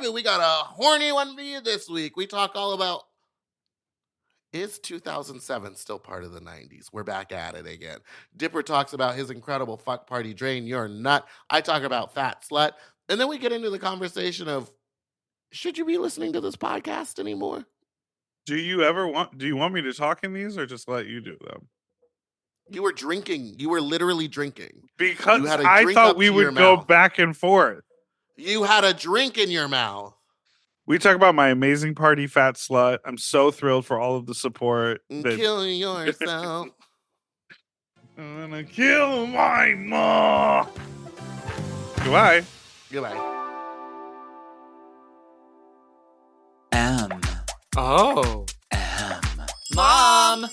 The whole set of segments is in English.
and we got a horny one for you this week. We talk all about, is 2007 still part of the 90s? We're back at it again. Dipper talks about his incredible fuck party drain your nut. I talk about Fat Slut. And then we get into the conversation of, should you be listening to this podcast anymore? Do you want me to talk in these or just let you do them? You were drinking. You were literally drinking. Because You had a I drink thought up we to your would go mouth. back and forth. You had a drink in your mouth. We talk about my amazing party, Fat Slut. I'm so thrilled for all of the support. Kill yourself. I'm gonna kill my mom. Goodbye. Goodbye. Oh. Mom!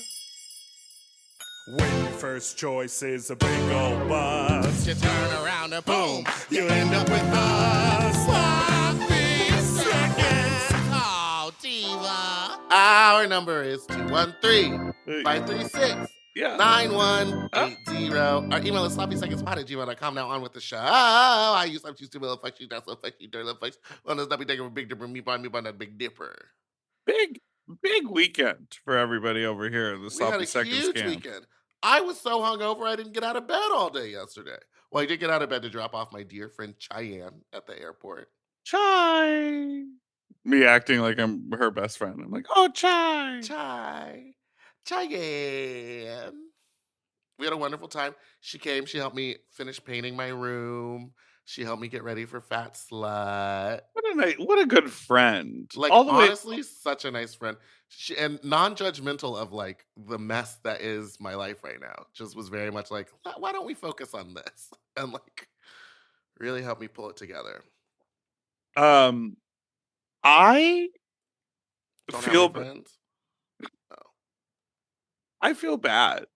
When your first choice is a big old bus, You turn around and boom, you end up with us. Sloppy seconds. Oh, diva. Our number is 213-536. Yeah. 9180. Our email is sloppysecondspot@gmail.com. Now on with the show. I use some stupid little fuck you, that's so fuck you, dirty little fuck. Well, let's not be taking a Big Dipper, meatball, that Big Dipper. Big weekend for everybody over here in the We had Sloppy a Seconds huge camp. weekend. I was so hungover I didn't get out of bed all day yesterday. Well, I did get out of bed to drop off my dear friend Cheyenne at the airport. Chai. Me acting like I'm her best friend. I'm like, oh, Chai. Cheyenne. We had a wonderful time. She came. She helped me finish painting my room. She helped me get ready for Fat Slut. What a good friend. Like, All the honestly, such a nice friend. And non-judgmental of, like, the mess that is my life right now. Just was very much like, why don't we focus on this? And, like, really helped me pull it together. I Don't feel have any friends? I feel bad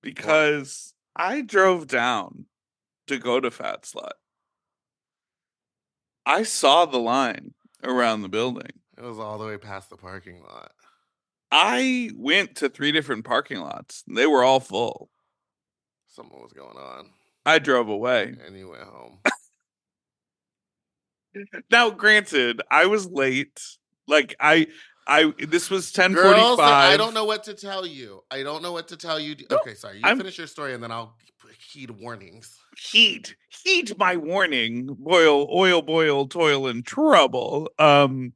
because I drove down to go to Fat Slut. I saw the line around the building. It was all the way past the parking lot. I went to 3 different parking lots. They were all full. Something was going on. I drove away. And you went home. Now, granted, I was late. Like, this was 10:45. Girls, I don't know what to tell you. Okay, sorry. You finish your story and then I'll heed warnings. Heed my warning. Boil, toil, and trouble. I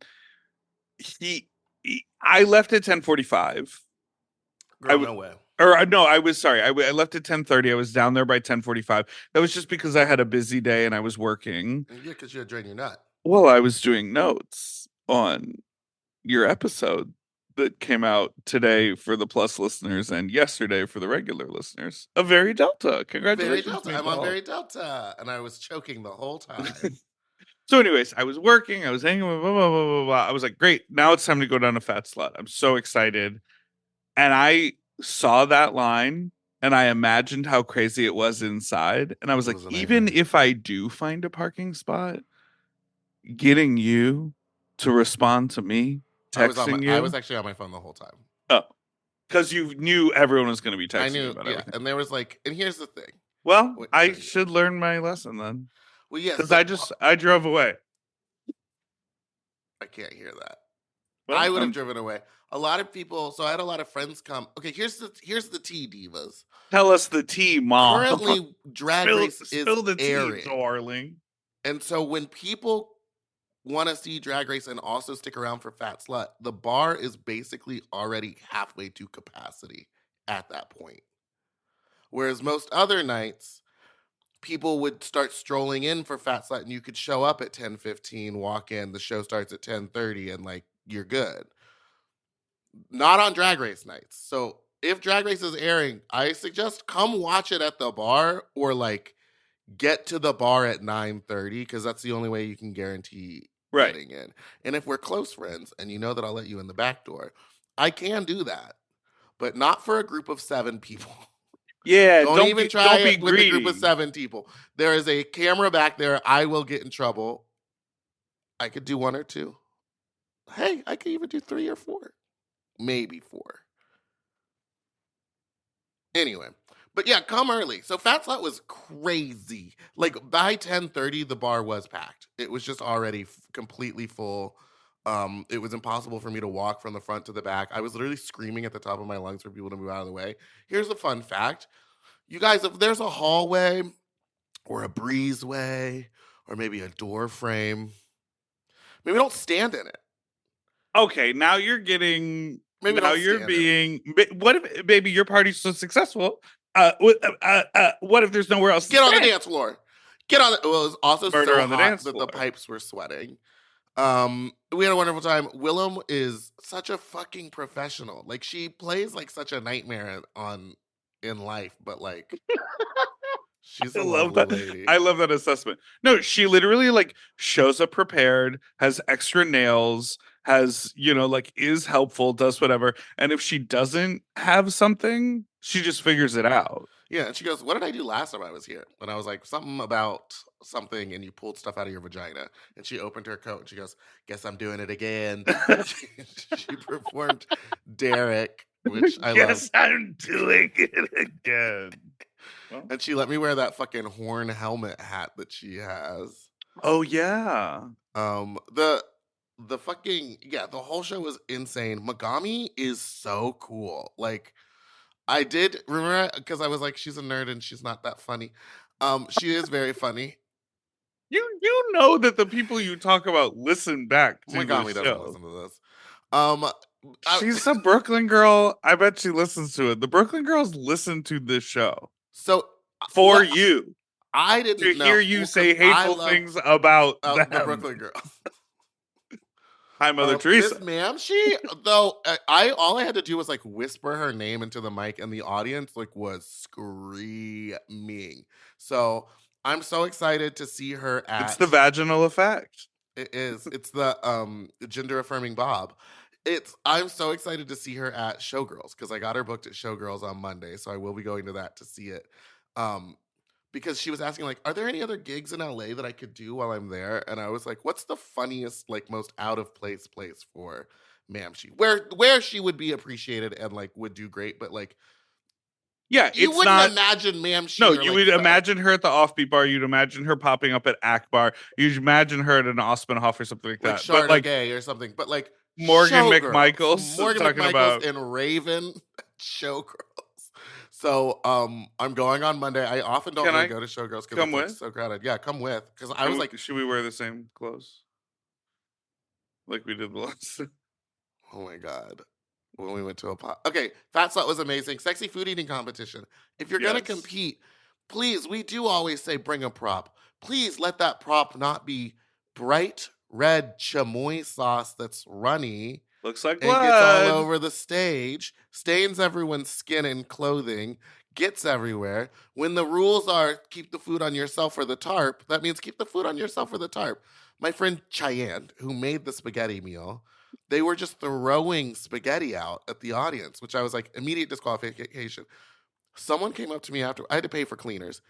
left at 10:45. Girl, no way. I was sorry. I left at 10:30. I was down there by 10:45. That was just because I had a busy day and I was working. Yeah, because you had drained your nut. Well, I was doing notes on your episode that came out today for the Plus listeners and yesterday for the regular listeners. A Very Delta. Congratulations. Very Delta. I'm on Very Delta. And I was choking the whole time. So anyways, I was working. I was hanging with blah, blah, blah, blah, blah. I was like, great. Now it's time to go down to Fat Slut. I'm so excited. And I saw that line and I imagined how crazy it was inside. And I was like, even if I do find a parking spot, getting you to respond to me, texting you. I was actually on my phone the whole time. Oh, because you knew everyone was going to be texting you about everything. And there was like, and here's the thing. Well, I should learn my lesson then. Well, yes. Because I drove away. I can't hear that. Well, I would have driven away. A lot of people, so I had a lot of friends come. Okay, here's the tea, divas. Tell us the tea, Mom. Currently, Drag Race is spill the airing. Tea, darling. And so when people want to see Drag Race and also stick around for Fat Slut, the bar is basically already halfway to capacity at that point. Whereas most other nights, people would start strolling in for Fat Slut and you could show up at 10:15, walk in, the show starts at 10:30 and like you're good. Not on Drag Race nights. So if Drag Race is airing, I suggest come watch it at the bar or like get to the bar at 9:30 because that's the only way you can guarantee getting in. And if we're close friends and you know that I'll let you in the back door, I can do that, but not for a group of 7 people. Yeah, don't even try it with a group of 7 people. There is a camera back there. I will get in trouble. I could do 1 or 2. Hey, I could even do 3 or 4. Maybe 4. Anyway, But yeah, come early. So Fat Slut was crazy. Like by 10:30, the bar was packed. It was just already completely full. It was impossible for me to walk from the front to the back. I was literally screaming at the top of my lungs for people to move out of the way. Here's a fun fact. You guys, if there's a hallway or a breezeway or maybe a door frame, maybe don't stand in it. Okay, now you're getting. Maybe Now don't you're stand in it. being. What if, baby, your party's so successful? What if there's nowhere else? Get to on the stand? dance floor. Get on the. Well, it was also Murder so on the hot dance that the floor. pipes were sweating. We had a wonderful time. Willem is such a fucking professional. Like she plays like such a nightmare in life, but like she's I a love lovely that. lady. I love that assessment. No, she literally like shows up prepared, has extra nails, has, like is helpful, does whatever. And if she doesn't have something, she just figures it out. Yeah, and she goes, "What did I do last time I was here?" And I was like, "Something about something," and you pulled stuff out of your vagina. And she opened her coat and she goes, "Guess I'm doing it again." She performed Derek, which I love. Yes, I'm doing it again. Well, And she let me wear that fucking horn helmet hat that she has. oh yeah. The fucking the whole show was insane. Megami is so cool. Like I did remember because I was like, she's a nerd and she's not that funny. She is very funny. You know that the people you talk about listen back to Megami the doesn't show. listen to this. She's a Brooklyn girl. I bet she listens to it. The Brooklyn girls listen to this show so for what you I didn't to know, hear you well, say 'cause I hateful love, things about them. the Brooklyn girls. Hi, Mother Teresa. This ma'am, she though all I had to do was like whisper her name into the mic, and the audience like was screaming. So I'm so excited to see her at. It's the vaginal effect. It is. It's the gender affirming Bob. I'm so excited to see her at Showgirls because I got her booked at Showgirls on Monday, so I will be going to that to see it. Because she was asking like, are there any other gigs in LA that I could do while I'm there? And I was like, what's the funniest, like most out of place for ma'am? Where she would be appreciated and like would do great, but like Yeah, you it's wouldn't not. imagine ma'am. No, you would imagine her at the offbeat bar. You'd imagine her popping up at Akbar. You'd imagine her at an Ospenhoff or something like that. Like But like Gay or something. But like Morgan Showgirls. McMichaels. Morgan talking McMichaels about and Raven Showgirls. So I'm going on Monday. I often don't really go to Showgirls because it's like so crowded. Yeah, come with. Because I was like, should we wear the same clothes like we did the last? Oh my god. When we went to a pot. Okay, Fat Slut was amazing. Sexy food eating competition. If you're gonna compete, please, we do always say bring a prop. Please let that prop not be bright red chamoy sauce that's runny. Looks like and blood. Gets all over the stage, stains everyone's skin and clothing, gets everywhere. When the rules are keep the food on yourself or the tarp, that means keep the food on yourself or the tarp. My friend Cheyenne, who made the spaghetti meal, they were just throwing spaghetti out at the audience, which I was like, immediate disqualification. Someone came up to me after, I had to pay for cleaners.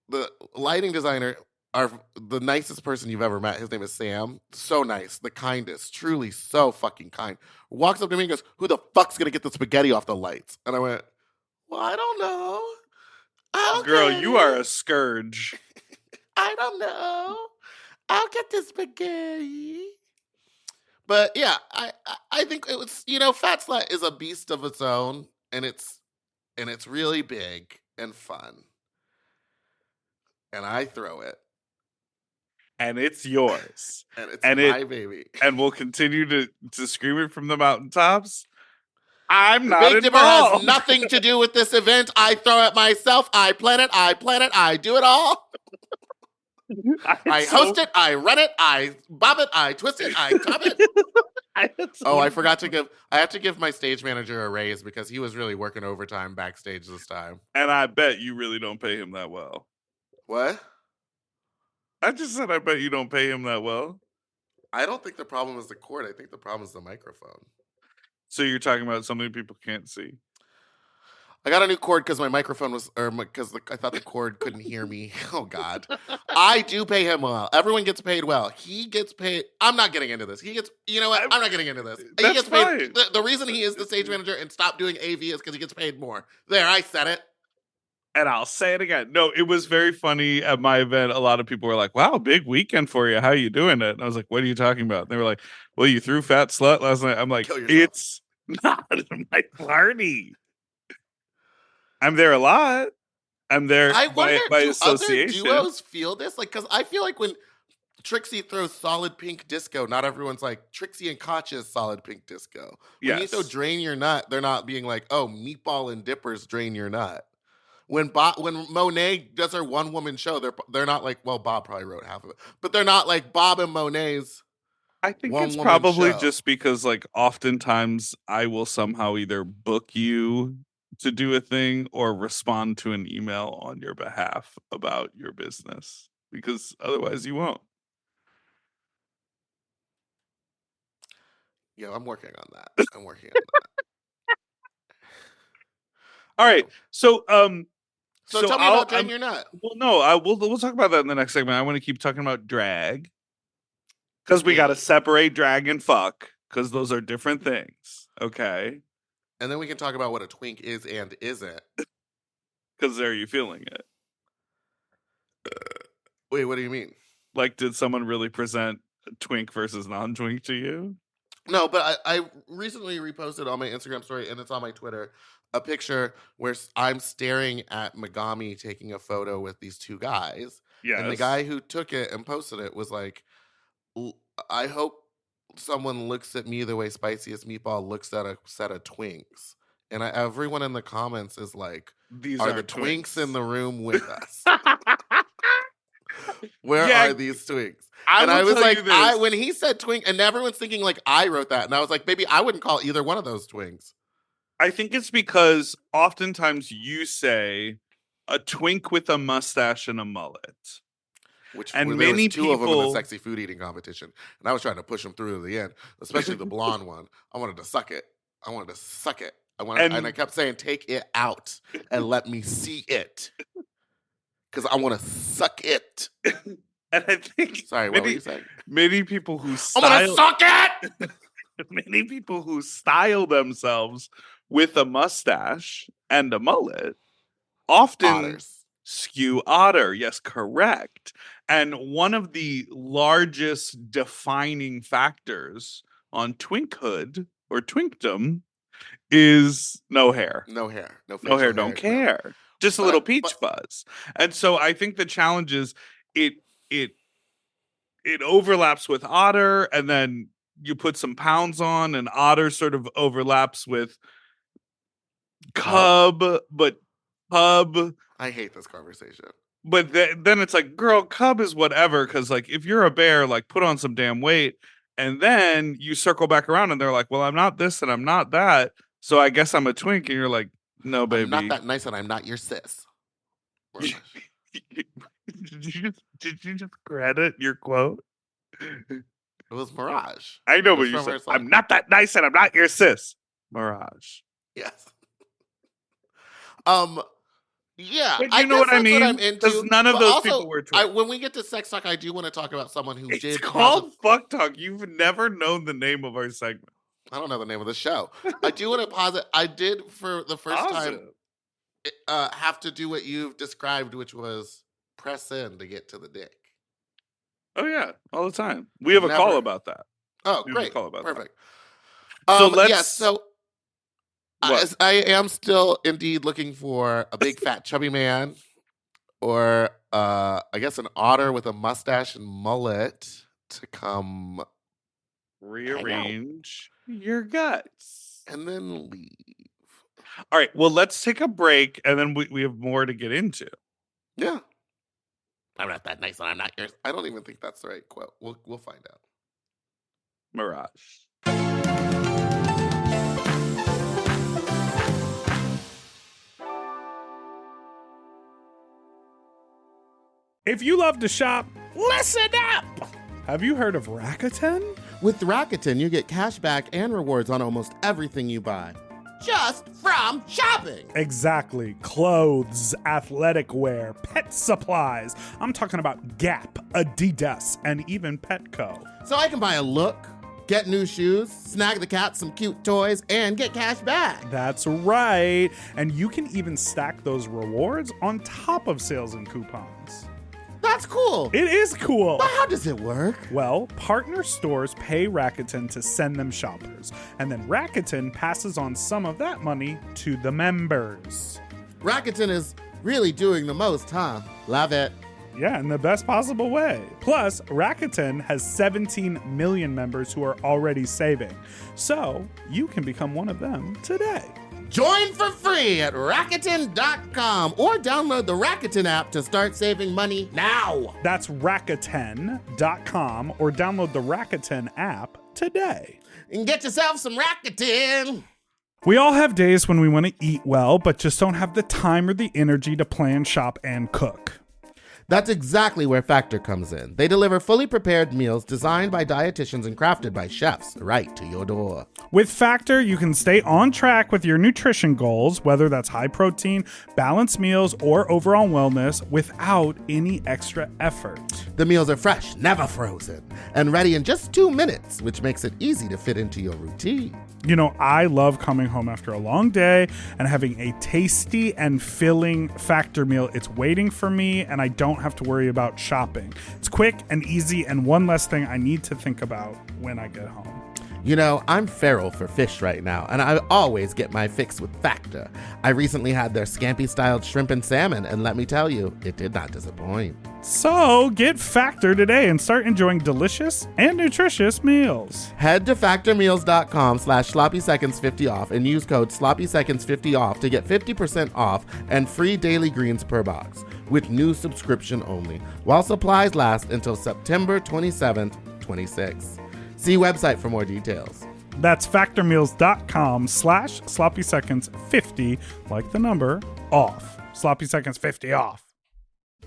The lighting designer, the nicest person you've ever met, his name is Sam. So nice, the kindest, truly so fucking kind. Walks up to me and goes, who the fuck's gonna get the spaghetti off the lights? And I went, well, I don't know. Okay. Girl, you are a scourge. I don't know. I'll get the spaghetti. But yeah, I think it was, Fat Slut is a beast of its own, and it's really big and fun. And I throw it. And it's yours. And it's my baby. And we'll continue to scream it from the mountaintops. I'm not Big Dipper involved. has nothing to do with this event. I throw it myself. I plan it. I do it all. I host it. I run it. I bob it. I twist it. I top it. I forgot to I have to give my stage manager a raise because he was really working overtime backstage this time. And I bet you really don't pay him that well. What? I just said I bet you don't pay him that well. I don't think the problem is the cord. I think the problem is the microphone. So you're talking about something people can't see. I got a new cord because my microphone was, because I thought the cord couldn't hear me. Oh, God. I do pay him well. Everyone gets paid well. He gets paid. I'm not getting into this. You know what? I'm not getting into this. He gets paid. The reason he is the stage manager and stopped doing AV is because he gets paid more. There, I said it. And I'll say it again. No, it was very funny at my event. A lot of people were like, wow, big weekend for you. How you doing it? And I was like, what are you talking about? And they were like, well, you threw Fat Slut last night. I'm like, Kill yourself. it's not my party. I'm there a lot. I'm there I wonder, by do other association. duos feel this? Like, because I feel like when Trixie throws solid pink disco, not everyone's like, Trixie and Katya's solid pink disco. When you throw Yes. drain your nut, they're not being like, oh, Meatball and Dipper's drain your nut. When Monet does her one woman show, they're not like, well, Bob probably wrote half of it, but they're not like Bob and Monet's. I think one it's woman probably show. just because, like, oftentimes I will somehow either book you to do a thing or respond to an email on your behalf about your business, because otherwise you won't. Yeah, I'm working on that. I'm working on that. All right. So, So tell me about drain your nut. well, no, we'll talk about that in the next segment. I want to keep talking about drag because we got to separate drag and fuck because those are different things. Okay. And then we can talk about what a twink is and isn't. Because there you feeling it. Wait, what do you mean? Like, did someone really present twink versus non-twink to you? No, but I recently reposted on my Instagram story, and it's on my Twitter, a picture where I'm staring at Megami taking a photo with these two guys. Yes. And the guy who took it and posted it was like, I hope someone looks at me the way Spiciest Meatball looks at a set of twinks. And everyone in the comments is like, These are are the twinks in twinks. the room with us? Where Yeah, are these twinks? I And I will was tell you like, this. when he said twink, and everyone's thinking like I wrote that. And I was like, baby, I wouldn't call either one of those twinks. I think it's because oftentimes you say a twink with a mustache and a mullet. Which And there many was two of them in the people- sexy food eating competition. And I was trying to push them through to the end, especially the blonde one. I wanted to suck it. And I kept saying, take it out and let me see it. Because I want to suck it. And I think Sorry, what were you saying? many people who I want to style suck it! many people who style themselves with a mustache and a mullet often Otters. skew otter. Yes, correct. And one of the largest defining factors on twinkhood or twinkdom is no hair. No hair. No No hair, facial don't care. Just a But- little peach but- fuzz. And so I think the challenge is it overlaps with otter, and then you put some pounds on, and otter sort of overlaps with cub, but pub. I hate this conversation. But then it's like, girl, cub is whatever, because like if you're a bear, like put on some damn weight, and then you circle back around, and they're like, well, I'm not this and I'm not that, so I guess I'm a twink, and you're like, no, baby, I'm not that nice and I'm not your sis. Did you just credit your quote? It was Mirage. I know, It but was you from said, her song. I'm not that nice and I'm not your sis. Mirage. Yes. Yeah. But you know what I mean? Because none of but those also, people were twins. when we get to sex talk, I do want to talk about someone who It's did called Fuck Talk. You've never known the name of our segment. I don't know the name of the show. I do want to posit. I did for the first time have to do what you've described, which was press in to get to the dick. Oh, yeah. All the time. We have a call Never. about that. Oh, We have a great. call about that. Perfect. So Yes, let's- so What? I am still indeed looking for a big fat chubby man, or I guess an otter with a mustache and mullet to come Rearrange your guts. and then leave. All right. Well, let's take a break, and then we have more to get into. Yeah. I'm not that nice and I'm not yours. I don't even think that's the right quote. We'll find out. Mirage. If you love to shop, listen up! Have you heard of Rakuten? With Rakuten, you get cash back and rewards on almost everything you buy. Just from shopping. Exactly. Clothes, athletic wear, pet supplies. I'm talking about Gap, Adidas, and even Petco. So I can buy a look, Get new shoes, snag the cat some cute toys, and get cash back. That's right. And you can even stack those rewards on top of sales and coupons. That's cool. It is cool. But how does it work? Well, partner stores pay Rakuten to send them shoppers, and then Rakuten passes on some of that money to the members. Rakuten is really doing the most, huh? Love it. Yeah, in the best possible way. Plus, Rakuten has 17 million members who are already saving. So, you can become one of them today. Join for free at Rakuten.com or download the Rakuten app to start saving money now. That's Rakuten.com or download the Rakuten app today. And get yourself some Rakuten. We all have days when we want to eat well, but just don't have the time or the energy to plan, shop, and cook. That's exactly where Factor comes in. They deliver fully prepared meals designed by dietitians and crafted by chefs right to your door. With Factor, you can stay on track with your nutrition goals, whether that's high protein, balanced meals, or overall wellness, without any extra effort. The meals are fresh, never frozen, and ready in just 2 minutes, which makes it easy to fit into your routine. You know, I love coming home after a long day and having a tasty and filling Factor meal. It's waiting for me, and I don't have to worry about shopping. It's quick and easy, and one less thing I need to think about when I get home. You know, I'm feral for fish right now, and I always get my fix with Factor. I recently had their scampi-styled shrimp and salmon, and let me tell you, it did not disappoint. So get Factor today and start enjoying delicious and nutritious meals. Head to factormeals.com/sloppyseconds50 off and use code sloppyseconds50 off to get 50% off and free daily greens per box with new subscription only, while supplies last until September 27th, 26. See website for more details. That's factormeals.com/sloppyseconds50, like the number, off. Sloppy Seconds 50 off.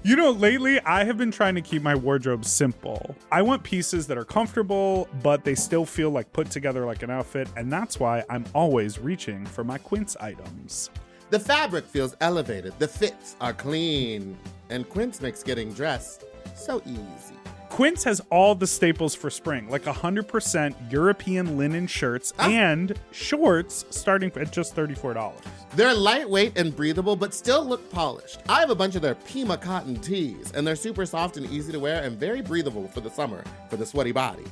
You know, lately I have been trying to keep my wardrobe simple. I want pieces that are comfortable, but they still feel like put together like an outfit, and that's why I'm always reaching for my Quince items. The fabric feels elevated, the fits are clean, and Quince makes getting dressed so easy. Quince has all the staples for spring, like 100% European linen shirts and shorts starting at just $34. They're lightweight and breathable, but still look polished. I have a bunch of their Pima cotton tees, and they're super soft and easy to wear and very breathable for the summer, for the sweaty body.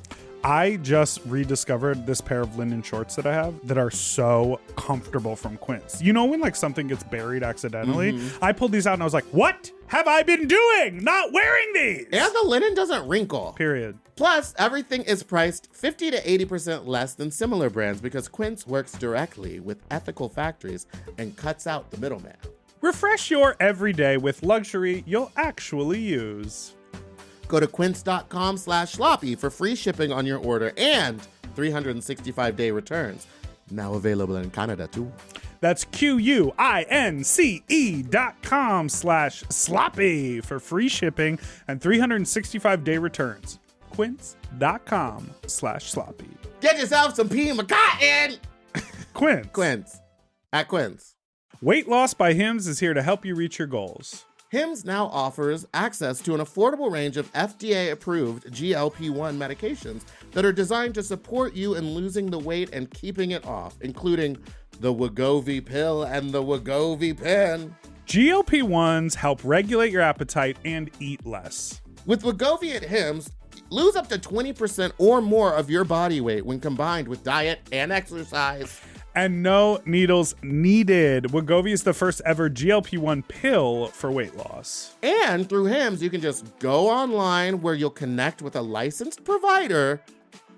I just rediscovered this pair of linen shorts that I have that are so comfortable from Quince. You know when like something gets buried accidentally? I pulled these out and I was like, what have I been doing? Not wearing these! And the linen doesn't wrinkle. Period. Plus, everything is priced 50 to 80% less than similar brands because Quince works directly with ethical factories and cuts out the middleman. Refresh your everyday with luxury you'll actually use. Go to quince.com/sloppy for free shipping on your order and 365-day returns. Now available in Canada too. That's QUINCE.com/sloppy for free shipping and 365-day returns. Quince.com/sloppy. Get yourself some Pima cotton! Quince. Quince. At Quince. Weight Loss by Hims is here to help you reach your goals. Hims now offers access to an affordable range of FDA-approved GLP-1 medications that are designed to support you in losing the weight and keeping it off, including the Wegovy pill and the Wegovy pen. GLP-1s help regulate your appetite and eat less. With Wegovy at Hims, lose up to 20% or more of your body weight when combined with diet and exercise. And no needles needed. Wegovy is the first ever GLP-1 pill for weight loss. And through Hims, you can just go online where you'll connect with a licensed provider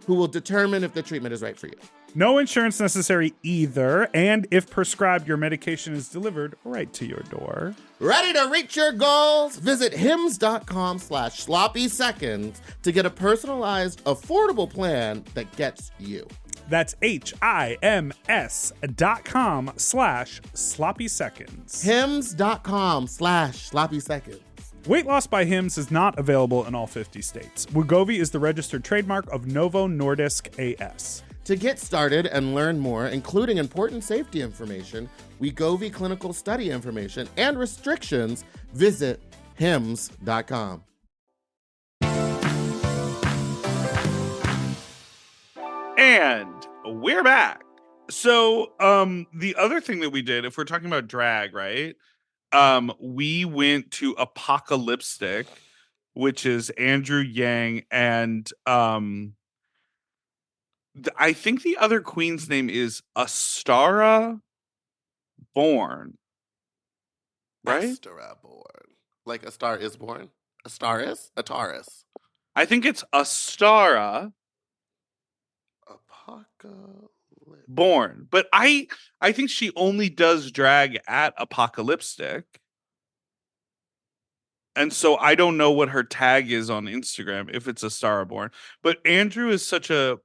who will determine if the treatment is right for you. No insurance necessary either, and if prescribed, your medication is delivered right to your door. Ready to reach your goals? Visit hims.com/sloppyseconds to get a personalized, affordable plan that gets you. That's HIMS.com/sloppyseconds. hims.com/sloppyseconds. Weight Loss by Hims is not available in all 50 states. Wegovy is the registered trademark of Novo Nordisk AS. To get started and learn more, including important safety information, Wegovy clinical study information, and restrictions, visit hims.com. And we're back. So, the other thing that we did, if we're talking about drag, right? We went to Apocalyptic, which is Andrew Yang and I think the other queen's name is Astara Born, right? Astara born. Like a star is born? A star is? A Taurus. I think it's Astara Apocalypse. Born, but I think she only does drag at Apocalyptic. And so I don't know what her tag is on Instagram if it's a Starborn. But Andrew is such a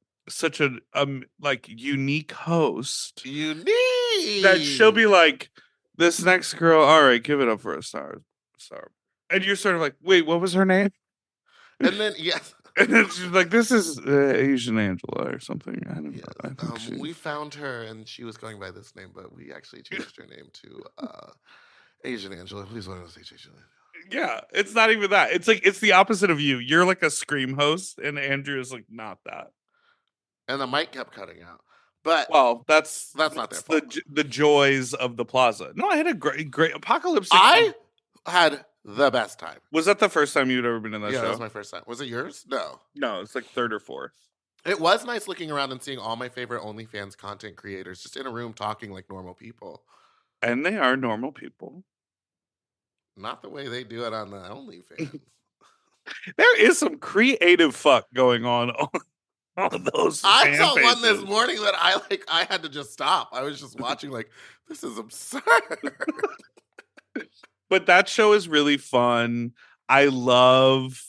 like unique host Unique. that she'll be like, this next girl, all right, give it up for a star. And you're sort of like, wait, what was her name? And then yes. And then she's like, this is Asian Angela or something. I don't Yes. know. I think We found her and she was going by this name, but we actually changed her name to Asian Angela. Please let us say Asian Angela. yeah, it's not even that. It's like it's the opposite of you. You're like a scream host, and Andrew is like not that. And the mic kept cutting out. But Well, that's not their fault. the joys of the plaza. No, I had a great Apocalypse. I had the best time. Was that the first time you'd ever been in that Yeah, show? that was my first time. Was it yours? No. No, it's like third or fourth. It was nice looking around and seeing all my favorite OnlyFans content creators just in a room talking like normal people. And they are normal people. Not the way they do it on the OnlyFans. There is some creative fuck going on those. I fan saw one pages. this morning that I had to just stop. I was just watching like, this is absurd. But that show is really fun. I love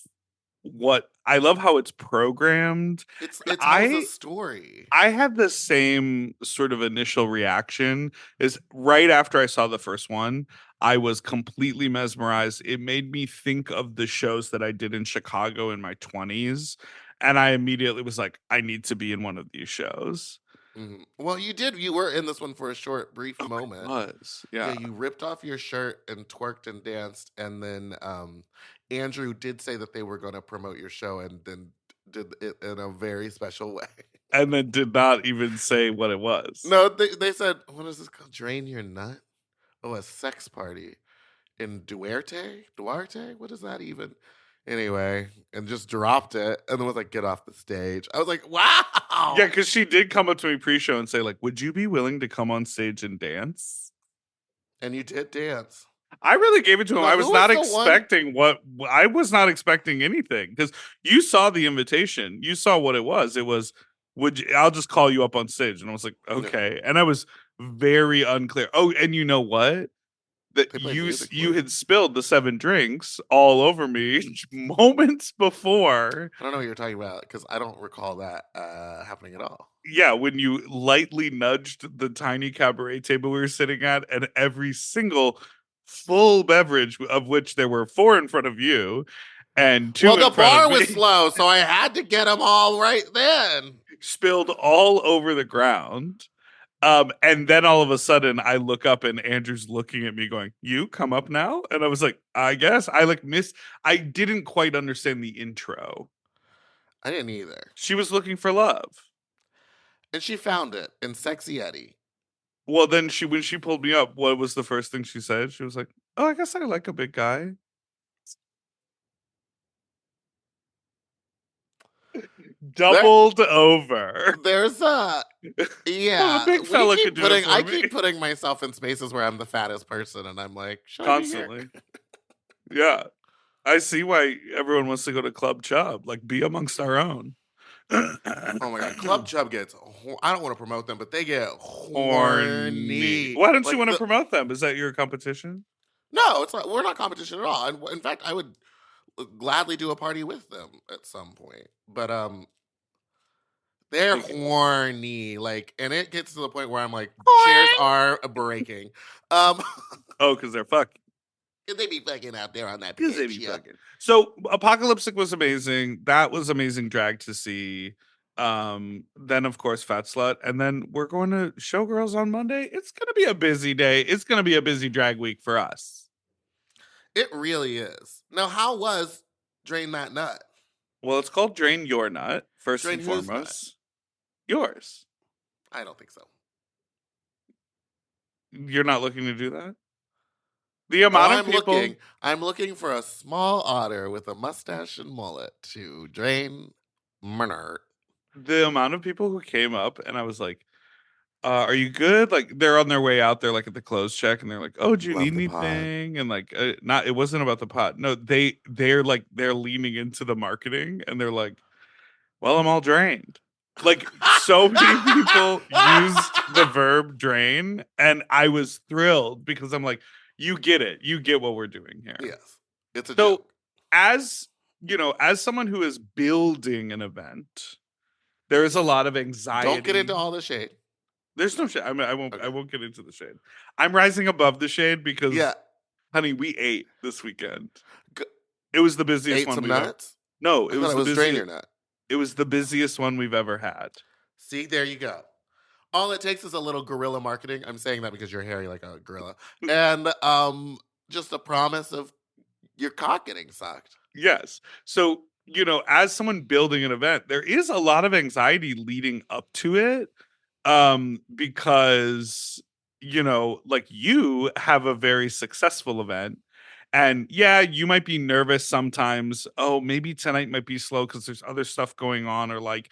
how it's programmed. It tells a story. I had the same sort of initial reaction is right after I saw the first one, I was completely mesmerized. It made me think of the shows that I did in Chicago in my 20s. And I immediately was like, I need to be in one of these shows. Mm-hmm. Well, you did. You were in this one for a short, brief moment. Yeah. You ripped off your shirt and twerked and danced. And then Andrew did say that they were going to promote your show and then did it in a very special way. And then did not even say what it was. No, they said, what is this called? Drain Your Nut? Oh, a sex party in Duarte? What is that even? Anyway, and just dropped it and then was like, get off the stage. I was like, wow. Yeah, because she did come up to me pre-show and say, like, would you be willing to come on stage and dance? And you did dance. I really gave it to him. Now, I was who not was the one- expecting I was not expecting anything because you saw the invitation. You saw what it was. It was, I'll just call you up on stage. And I was like, okay. And I was very unclear. Oh, and you know what? That They played music for you you. had spilled the 7 drinks all over me moments before. I don't know what you're talking about because I don't recall that happening at all. Yeah, when you lightly nudged the tiny cabaret table we were sitting at, and every single full beverage, of which there were 4 in front of you, and 2 Well, in the front bar of me, was slow, so I had to get them all right then. spilled all over the ground. And then all of a sudden I look up and Andrew's looking at me going, you come up now? And I was like, I guess. I didn't quite understand the intro. I didn't either. She was looking for love. And she found it in Sexy Eddie. Well, then when she pulled me up, what was the first thing she said? She was like, oh, I guess I like a big guy. Doubled over. There's a yeah. big fella keep could do it for I me. keep putting myself in spaces where I'm the fattest person, and I'm like, should I be here? Constantly. Yeah. I see why everyone wants to go to Club Chub. Like, be amongst our own. Oh my god, Club Chub gets. I don't want to promote them, but they get horny. Why don't you Like want to promote them? Is that your competition? No, it's not. We're not competition at all. And in fact, I would gladly do a party with them at some point. But they're horny. Like, and it gets to the point where I'm like, chairs are breaking. Oh, because they're fucking. They be fucking out there on that Because they pitch. be Yeah. fucking. So Apocalyptic was amazing. That was amazing drag to see. Then of course Fat Slut, and then we're going to Showgirls on Monday. It's gonna be a busy day. It's gonna be a busy drag week for us. It really is. Now, how was Drain That Nut? Well, it's called Drain Your Nut, first Drain and whose foremost. Yours. I don't think so. You're not looking to do that? The amount of people. I'm looking for a small otter with a mustache and mullet to drain murder. The amount of people who came up and I was like, are you good? Like they're on their way out there, like at the clothes check, and they're like, "Oh, do you Love need the pod. anything?" And like, not it wasn't about the pot. No, they're like they're leaning into the marketing, and they're like, "Well, I'm all drained." Like so many people used the verb drain, and I was thrilled because I'm like, "You get it. You get what we're doing here." Yes, it's a So, joke. as you know, as someone who is building an event, there is a lot of anxiety. Don't get into all the shade. There's no shade. I mean, I won't. Okay. I won't get into the shade. I'm rising above the shade because, Yeah, honey, we ate this weekend. G- It was the busiest ate one some we've ever. nuts. No, I it was thought the it was drain busiest. your nut. It was the busiest one we've ever had. See, there you go. All it takes is a little guerrilla marketing. I'm saying that because you're hairy like a gorilla, and just a promise of your cock getting sucked. Yes. So as someone building an event, there is a lot of anxiety leading up to it, because like you have a very successful event. And yeah, you might be nervous sometimes. Oh, maybe tonight might be slow because there's other stuff going on, or like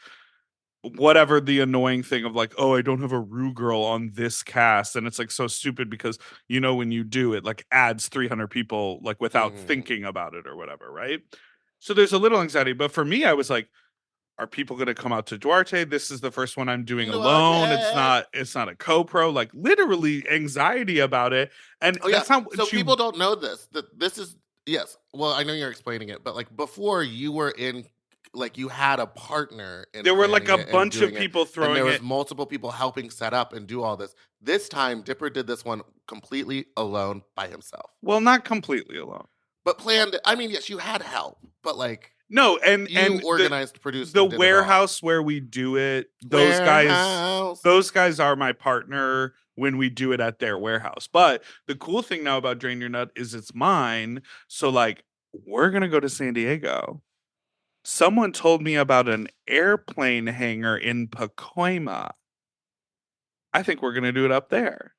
whatever the annoying thing of like, oh, I don't have a Rue girl on this cast. And it's like so stupid because when you do it, like adds 300 people like without thinking about it or whatever, right? So there's a little anxiety. But for me, I was like, are people going to come out to Duarte? This is the first one I'm doing alone. It's not a co-pro, like literally anxiety about it. And Oh yeah. that's not what So people don't know this. That this is yes. Well, I know you're explaining it, but like before you were in, like you had a partner. In there were like a planning it and bunch of doing it, people and throwing there was it. multiple people helping set up and do all this. This time, Dipper did this one completely alone by himself. Well, not completely alone. But planned. I mean, yes, you had help, but like No, and organized, produced, the and did it all. warehouse where we do it. Those guys are my partner when we do it at their warehouse. But the cool thing now about Drain Your Nut is it's mine. So like we're gonna go to San Diego. Someone told me about an airplane hangar in Pacoima. I think we're gonna do it up there.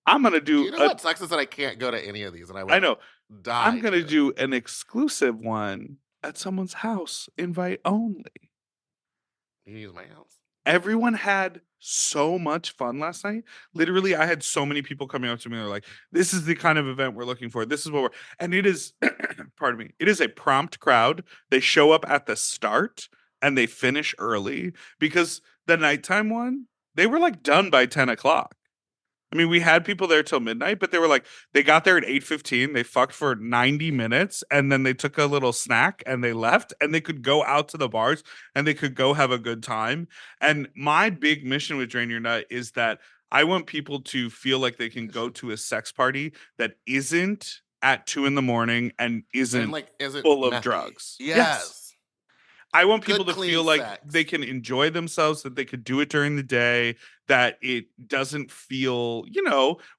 I'm gonna do. You know what sucks is that I can't go to any of these, and I know. Die. I'm gonna do an exclusive one at someone's house, invite only. You can use my house. Everyone had so much fun last night. Literally, I had so many people coming up to me. They're like, "This is the kind of event we're looking for. This is what we're," and it is. Pardon me. It is a prompt crowd. They show up at the start and they finish early because the nighttime one, they were like done by 10 o'clock. I mean, we had people there till midnight, but they were like, they got there at 8:15. They fucked for 90 minutes and then they took a little snack and they left and they could go out to the bars and they could go have a good time. And my big mission with Drain Your Nut is that I want people to feel like they can go to a sex party that isn't at 2 a.m. and isn't full of methy. drugs. Yes. I want people Good, to feel like sex. they can enjoy themselves, that they could do it during the day, that it doesn't feel,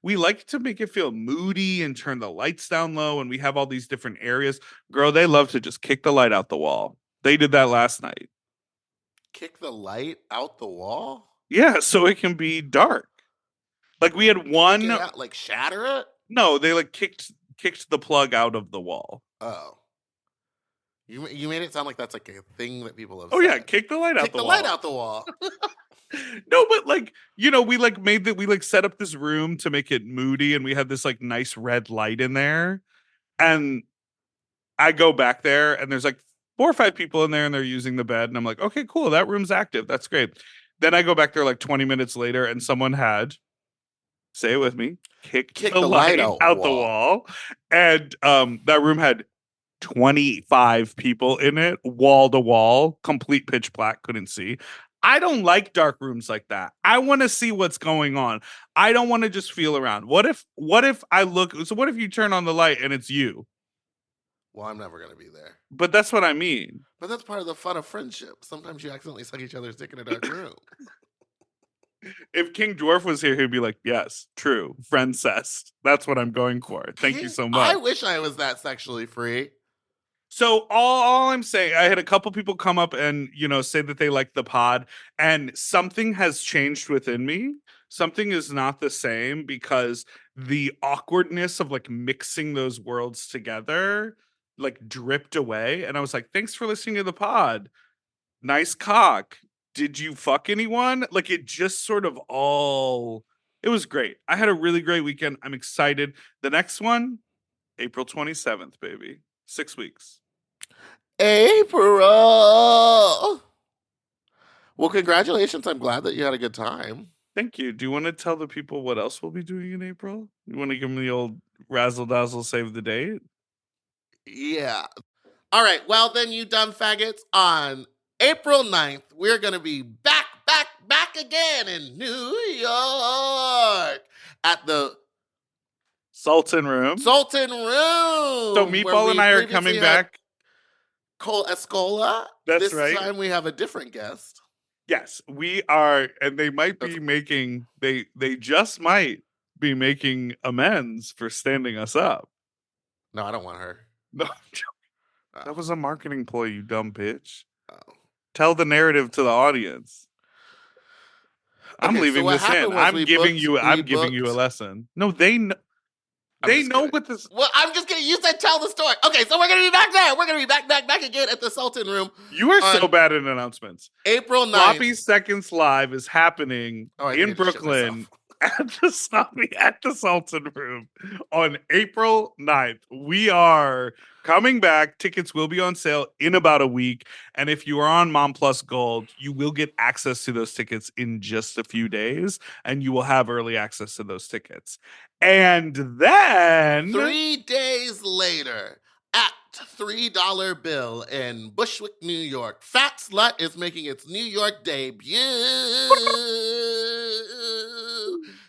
we like to make it feel moody and turn the lights down low. And we have all these different areas. Girl, they love to just kick the light out the wall. They did that last night. Kick the light out the wall? Yeah, so it can be dark. Like we had one. Kick it out, like shatter it? No, they like kicked the plug out of the wall. Oh. You made it sound like that's like a thing that people have said. Yeah, kick the light out kick the wall. Light out the wall. No, but like, we like made that, we like set up this room to make it moody and we had this like nice red light in there. And I go back there and there's like 4 or 5 people in there and they're using the bed. And I'm like, okay, cool. That room's active. That's great. Then I go back there like 20 minutes later and someone had, say it with me, kicked the light out the wall. And that room had 25 people in it, wall to wall, complete pitch black, couldn't see. I don't like dark rooms like that. I want to see what's going on. I don't want to just feel around. What if I look, so what if you turn on the light and it's you? Well, I'm never going to be there. But that's what I mean. But that's part of the fun of friendship. Sometimes you accidentally suck each other's dick in a dark room. If King Dwarf was here, he'd be like, yes, true. Friend-cest. That's what I'm going for. Thank you so much. I wish I was that sexually free. So all I'm saying, I had a couple people come up and say that they like the pod, and something has changed within me. Something is not the same because the awkwardness of like mixing those worlds together like dripped away, and I was like, "Thanks for listening to the pod. Nice cock. Did you fuck anyone?" Like it just sort of all. It was great. I had a really great weekend. I'm excited. The next one, April 27th, baby. 6 weeks. April. Well, congratulations. I'm glad that you had a good time. Thank you. Do you want to tell the people what else we'll be doing in April? You want to give them the old razzle dazzle save the date? Yeah. All right. Well, then, you dumb faggots, on April 9th, we're going to be back again in New York at the Sultan Room. Sultan Room. So where Meatball we and I are previously coming had back. Cole Escola. That's this right. time we have a different guest. Yes, we are, and they might be making they just might be making amends for standing us up. No, I don't want her. No, Oh. that was a marketing ploy, you dumb bitch. Oh. Tell the narrative to the audience. I'm Okay, so leaving what this in. happened was I'm we giving booked- you. we I'm giving you a booked- lesson. No, they know. I'm They just know kidding. what this. Well, I'm just kidding. You said tell the story. Okay, so we're going to be back there. We're going to be back again at the Sultan Room. You are so on bad at announcements. April 9th. Sloppy Seconds Live is happening Oh, I in think I just shit Brooklyn myself. at the Sultan Room on April 9th. We are coming back. Tickets will be on sale in about a week. And if you are on Mom Plus Gold, you will get access to those tickets in just a few days, and you will have early access to those tickets. And then 3 days later, at $3 Bill in Bushwick, New York, Fat Slut is making its New York debut.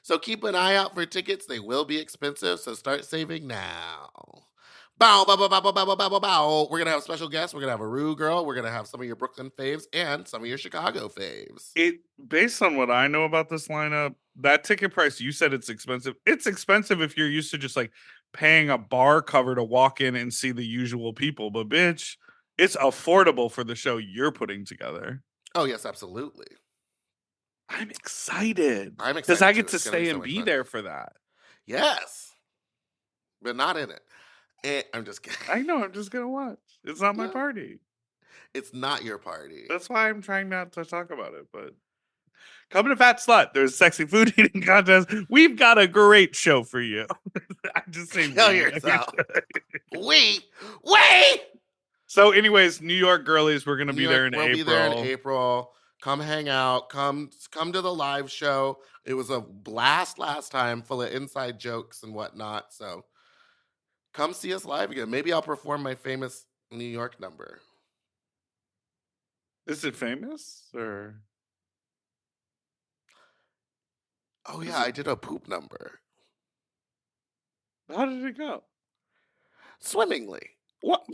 So keep an eye out for tickets. They will be expensive, so start saving now. Bow, bow, bow, bow, bow, bow, bow, bow, bow. We're going to have special guests. We're going to have a Rue girl. We're going to have some of your Brooklyn faves and some of your Chicago faves. based on what I know about this lineup, that ticket price, you said it's expensive. It's expensive if you're used to just like paying a bar cover to walk in and see the usual people. But bitch, it's affordable for the show you're putting together. Oh, yes, absolutely. I'm excited. I'm Because excited I too. get to It's gonna be stay so and much be fun. there for that. Yes. But not in it. I'm just kidding. I know, I'm just gonna watch. It's not my Yeah. party. It's not your party. That's why I'm trying not to talk about it. But coming to Fat Slut, there's a sexy food eating contest. We've got a great show for you. I just say Kill we. yourself. We. So, anyways, New York girlies, we're gonna New be York, there in we'll April. be there in April. Come hang out. Come to the live show. It was a blast last time, full of inside jokes and whatnot. So come see us live again. Maybe I'll perform my famous New York number. Is it famous or? Oh yeah, I did a poop number. How did it go? Swimmingly. What?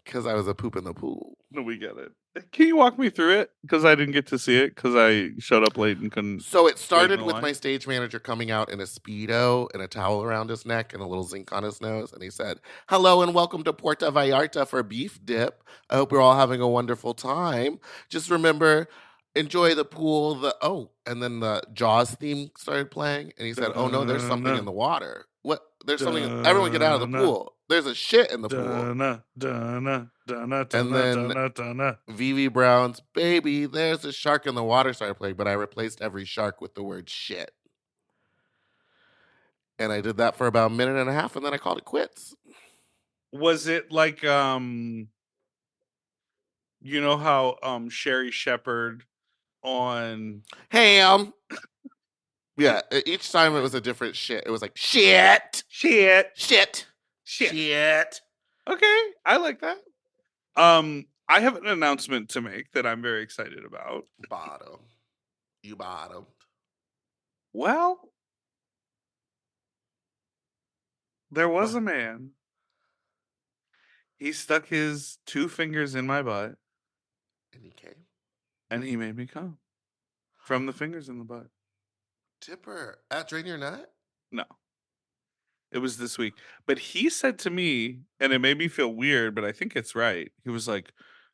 Because I was a poop in the pool. No, we get it. Can you walk me through it? Because I didn't get to see it because I showed up late and couldn't. So it started in with line? my stage manager coming out in a Speedo and a towel around his neck and a little zinc on his nose. And he said, "Hello and welcome to Puerto Vallarta for beef dip. I hope you're all having a wonderful time. Just remember, enjoy the pool." And then the Jaws theme started playing. And he said, "Oh no, there's something in the water. What? There's something. Everyone get out of the pool. There's a shit in the pool." And then Vivi Brown's "Baby, there's a shark in the water" started playing, but I replaced every shark with the word shit. And I did that for about a minute and a half, and then I called it quits. Was it like you know how Sherry Shepherd on Ham. Yeah, each time it was a different shit. It was like shit. Okay, I like that. I have an announcement to make that I'm very excited about. Bottom. You bottomed. Well, there was a man. He stuck his 2 fingers in my butt And he came. and he made me come from the fingers in the butt. Dipper. At Drain Your Nut? No. It was this week. But he said to me, and it made me feel weird, but I think it's right. He was like,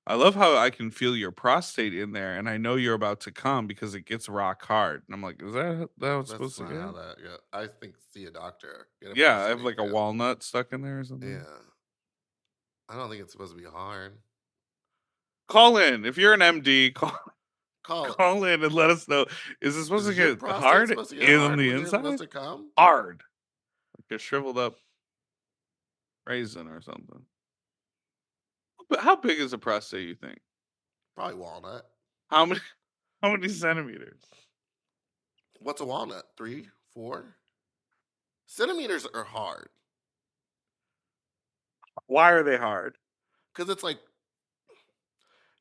I love how I can feel your prostate in there, and I know you're about to come because it gets rock hard. And I'm like, is that how it's That's supposed to not how get? that. Yeah, I think see a doctor. Get a Yeah, I prostate have like a exam. walnut stuck in there or something. Yeah, I don't think it's supposed to be hard. Call in. If you're an MD, Call. call in and let us know. Is this supposed to Is your get prostate hard supposed to get in hard the when you're supposed inside? to come? Hard. Like a shriveled up raisin or something. But how big is a prostate, you think? Probably walnut. How many how many centimeters? What's a walnut? 3, 4 centimeters are hard Why are they hard? because it's like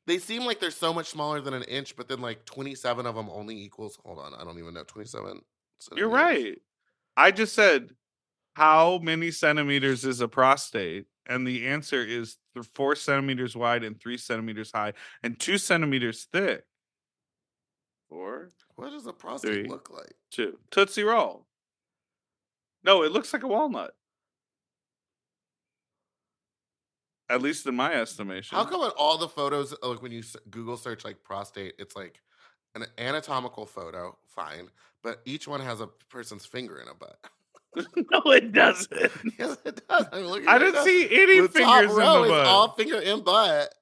they seem like they're so much smaller than an inch, but then like 27 of them only equals. Hold on, I don't even know 27. You're Centimeters. right. I just said, how many centimeters is a prostate? And the answer is 4 centimeters wide and 3 centimeters high and 2 centimeters thick. 4, What does a prostate 3, look like? 2. Tootsie Roll. No, it looks like a walnut. At least in my estimation. How come in all the photos, like when you Google search like prostate, it's like an anatomical photo, fine, but each one has a person's finger in a butt. No, it doesn't. Yes, it does. I'm looking I right didn't now. see any The fingers top in row the is butt. all finger in butt.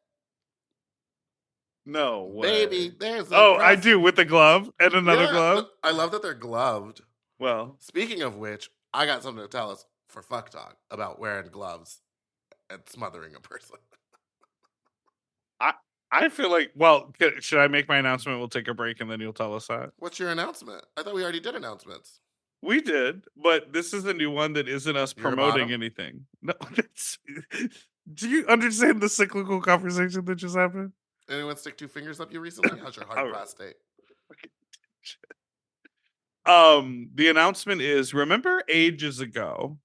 No way. Baby, there's a Oh, I do, with the glove and another Yeah, glove. I love that they're gloved. Well, Speaking of which, I got something to tell us for fuck talk about wearing gloves and smothering a person. I feel like, well, should I make my announcement? We'll take a break and then you'll tell us that. What's your announcement? I thought we already did announcements. We did, but this is a new one that isn't us You're a promoting bottom? anything. No, do you understand the cyclical conversation that just happened? Anyone stick 2 fingers up you recently? How's your hard All right. prostate? The announcement is, remember ages ago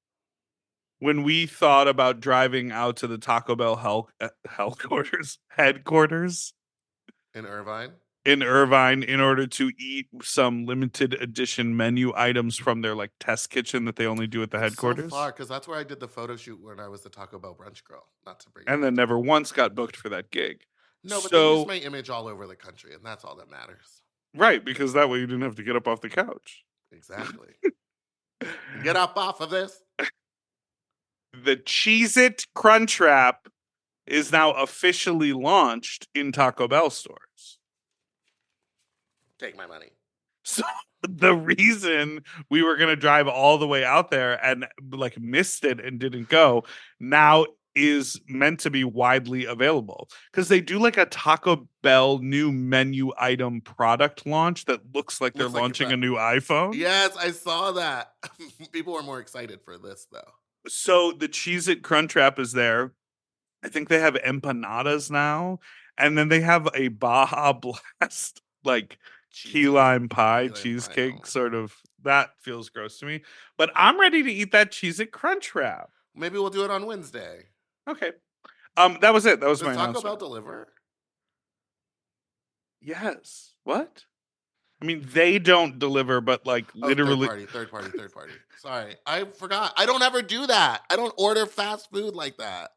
when we thought about driving out to the Taco Bell headquarters In Irvine? in Irvine in order to eat some limited edition menu items from their like test kitchen that they only do at the headquarters, So far, because that's where I did the photo shoot when I was the Taco Bell brunch girl. Not to bring it and then back. never once got booked for that gig. No, but they So- used my image all over the country, and that's all that matters. Right, because that way you didn't have to get up off the couch. Exactly. Get up off of this. The Cheez-It Crunchwrap is now officially launched in Taco Bell stores. Take my money. So the reason we were going to drive all the way out there and like missed it and didn't go now is meant to be widely available because they do like a Taco Bell new menu item product launch that looks like they're Looks like launching that- a new iPhone. Yes, I saw that. People were more excited for this, though. So the Cheez-It Crunchwrap is there. I think they have empanadas now. And then they have a Baja Blast, like key lime pie, Key lime pie, cheesecake, oh. sort of. That feels gross to me. But I'm ready to eat that Cheez-It Crunchwrap. Maybe we'll do it on Wednesday. Okay. That was it. That was Does my Taco announcement. Bell deliver? Yes. What? I mean, they don't deliver, but like literally. Third party. Sorry, I forgot. I don't ever do that. I don't order fast food like that.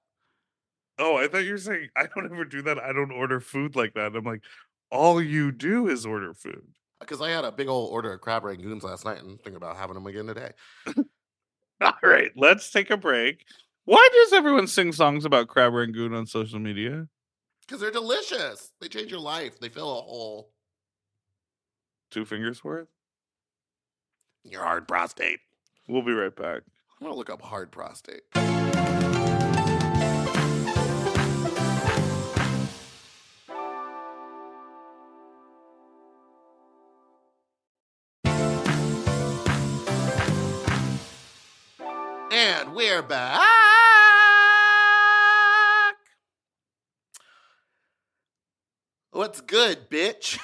Oh, I thought you were saying I don't ever do that. I don't order food like that. I'm like, all you do is order food. Because I had a big old order of crab rangoons last night and thinking about having them again today. All right, let's take a break. Why does everyone sing songs about crab rangoon on social media? Because they're delicious. They change your life. They fill a hole. 2 fingers worth? Your hard prostate. We'll be right back. I'm going to look up hard prostate. And we're back. What's good, bitch?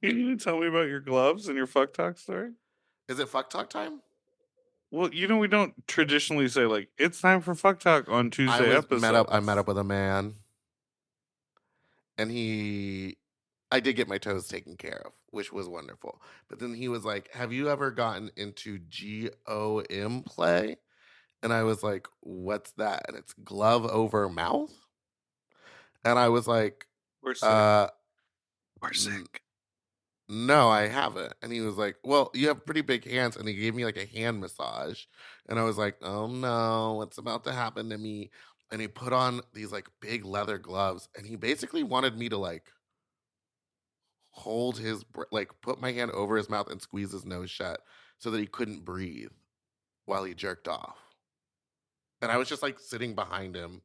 Can you tell me about your gloves and your fuck talk story? Is it fuck talk time? Well, we don't traditionally say like it's time for fuck talk on Tuesday episodes. I met up with a man, and I did get my toes taken care of, which was wonderful. But then he was like, "Have you ever gotten into GOM play?" And I was like, what's that? And it's glove over mouth. And I was like, We're sick. We're n- sick. no, I haven't. And he was like, well, you have pretty big hands. And he gave me like a hand massage. And I was like, oh no, what's about to happen to me? And he put on these like big leather gloves. And he basically wanted me to like hold his, like put my hand over his mouth and squeeze his nose shut so that he couldn't breathe while he jerked off. And I was just like sitting behind him.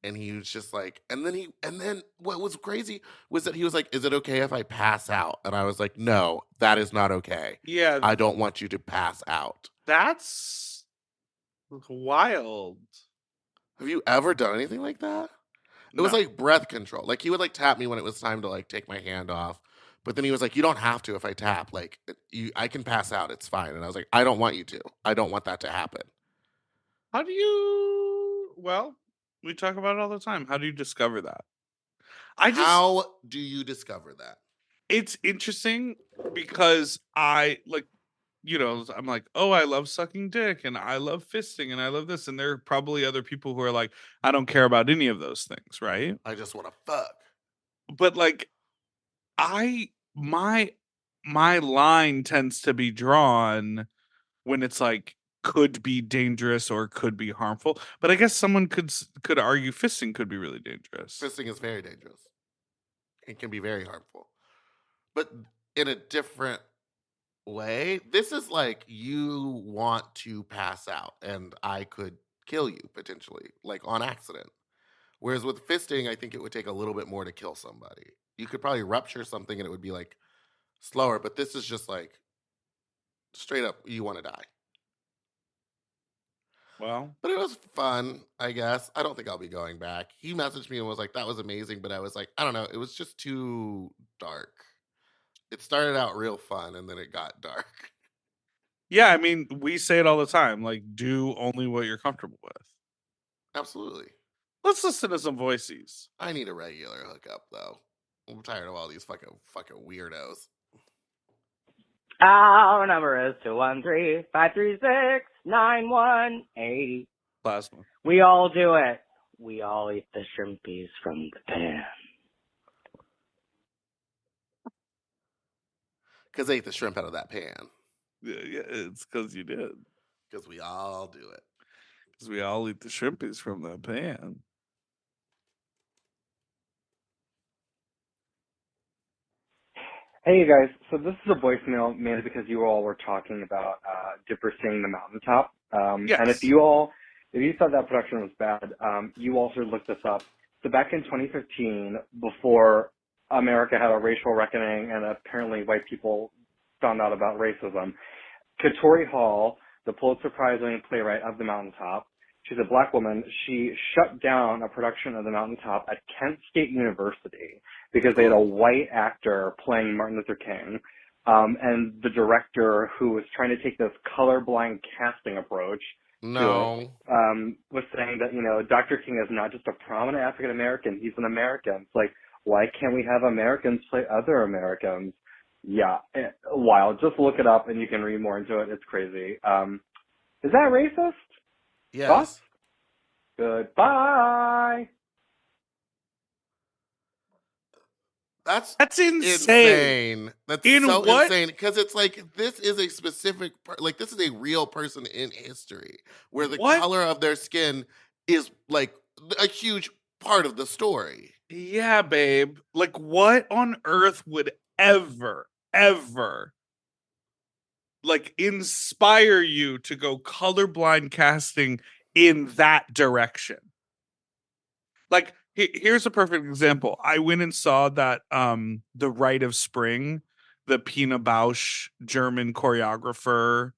And he was just like, and then what was crazy was that he was like, is it okay if I pass out? And I was like, no, that is not okay. Yeah, I don't want you to pass out. that's wild. Have you ever done anything like that? It was No. like breath control. Like he would like tap me when it was time to like take my hand off. But then he was like, you don't have to if I tap. Like I can pass out. It's fine. And I was like, I don't want you to. I don't want that to happen. How do you? Well, we talk about it all the time. How do you discover that? How do you discover that? It's interesting because I like, I'm like, oh, I love sucking dick and I love fisting and I love this. And there are probably other people who are like, I don't care about any of those things, right? I just want to fuck. But like, I my my line tends to be drawn when it's like could be dangerous or could be harmful. But I guess someone could argue fisting could be really dangerous. Fisting is very dangerous. It can be very harmful. But in a different way, this is like you want to pass out and I could kill you potentially, like on accident. Whereas with fisting, I think it would take a little bit more to kill somebody. You could probably rupture something and it would be like slower, but this is just like straight up, you want to die. Well, But it was fun, I guess. I don't think I'll be going back. He messaged me and was like, that was amazing. But I was like, I don't know. It was just too dark. It started out real fun and then it got dark. yeah, I mean, we say it all the time, like do only what you're comfortable with. Absolutely. Let's listen to some voices. I need a regular hookup though. I'm tired of all these fucking weirdos. Our number is 213-536-9180. Plasma. We all do it. We all eat the shrimpies from the pan. Because they ate the shrimp out of that pan. Yeah, it's because you did. Because we all do it. Because we all eat the shrimpies from the pan. Hey, you guys. So this is a voicemail mainly because you all were talking about Dipper seeing the mountaintop. Yes. And if you thought that production was bad, you all should look this up. So back in 2015, before America had a racial reckoning and apparently white people found out about racism, Katori Hall, the Pulitzer Prize-winning playwright of The Mountaintop, she's a black woman. She shut down a production of The Mountaintop at Kent State University because they had a white actor playing Martin Luther King. And the director, who was trying to take this colorblind casting approach to it, was saying that, Dr. King is not just a prominent African American, he's an American. It's like, why can't we have Americans play other Americans? Yeah, wild. Just look it up and you can read more into it. It's crazy. Is that racist? Yes. Thoughts? Goodbye. That's insane. Insane. That's In so what? insane. Because it's like, this is a specific, this is a real person in history where the What? color of their skin is like a huge part of the story. Yeah, babe. Like, what on earth would ever, like, inspire you to go colorblind casting in that direction? Like, here's a perfect example. I went and saw that The Rite of Spring, the Pina Bausch German choreographer,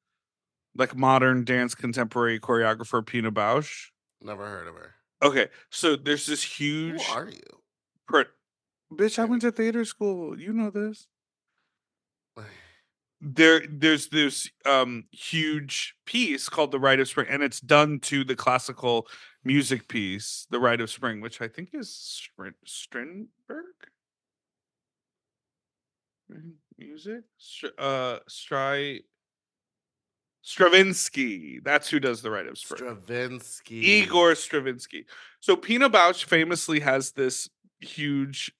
like modern dance contemporary choreographer Pina Bausch. Never heard of her. Okay, so there's this huge Who are you? bitch, I went to theater school. You know this. There's this huge piece called The Rite of Spring, and it's done to the classical music piece, The Rite of Spring, which I think is Strindberg music. Stravinsky. That's who does the Rite of Spring. Stravinsky. Igor Stravinsky. So Pina Bausch famously has this huge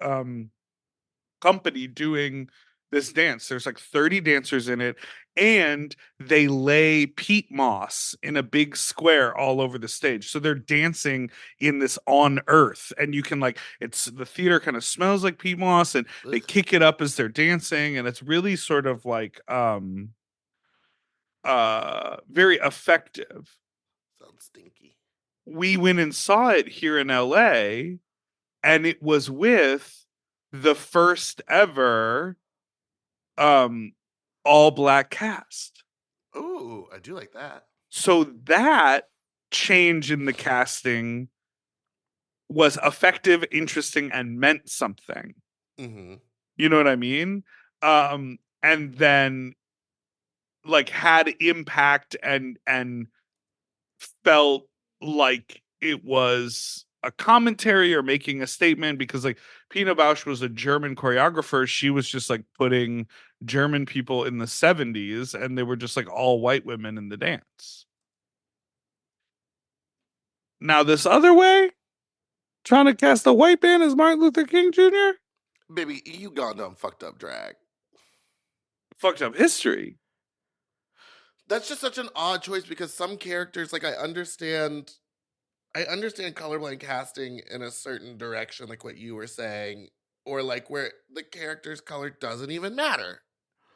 company doing this dance. There's like 30 dancers in it, and they lay peat moss in a big square all over the stage. So they're dancing in this on earth, and you can like, it's the theater kind of smells like peat moss, and they Ugh. kick it up as they're dancing, and it's really sort of like very effective. Sounds stinky. We went and saw it here in LA, and it was with the first ever all black cast. Ooh, I do like that. So that change in the casting was effective, interesting, and meant something. Mm-hmm. You know what I mean? And then like had impact and felt like it was a commentary or making a statement, because like Pina Bausch was a German choreographer. She was just like putting German people in the 70s, and they were just like all white women in the dance. Now this other way, trying to cast a white man as Martin Luther King Jr. Baby, you gone dumb fucked up drag. Fucked up history. That's just such an odd choice, because some characters, like I understand colorblind casting in a certain direction, like what you were saying, or like where the character's color doesn't even matter.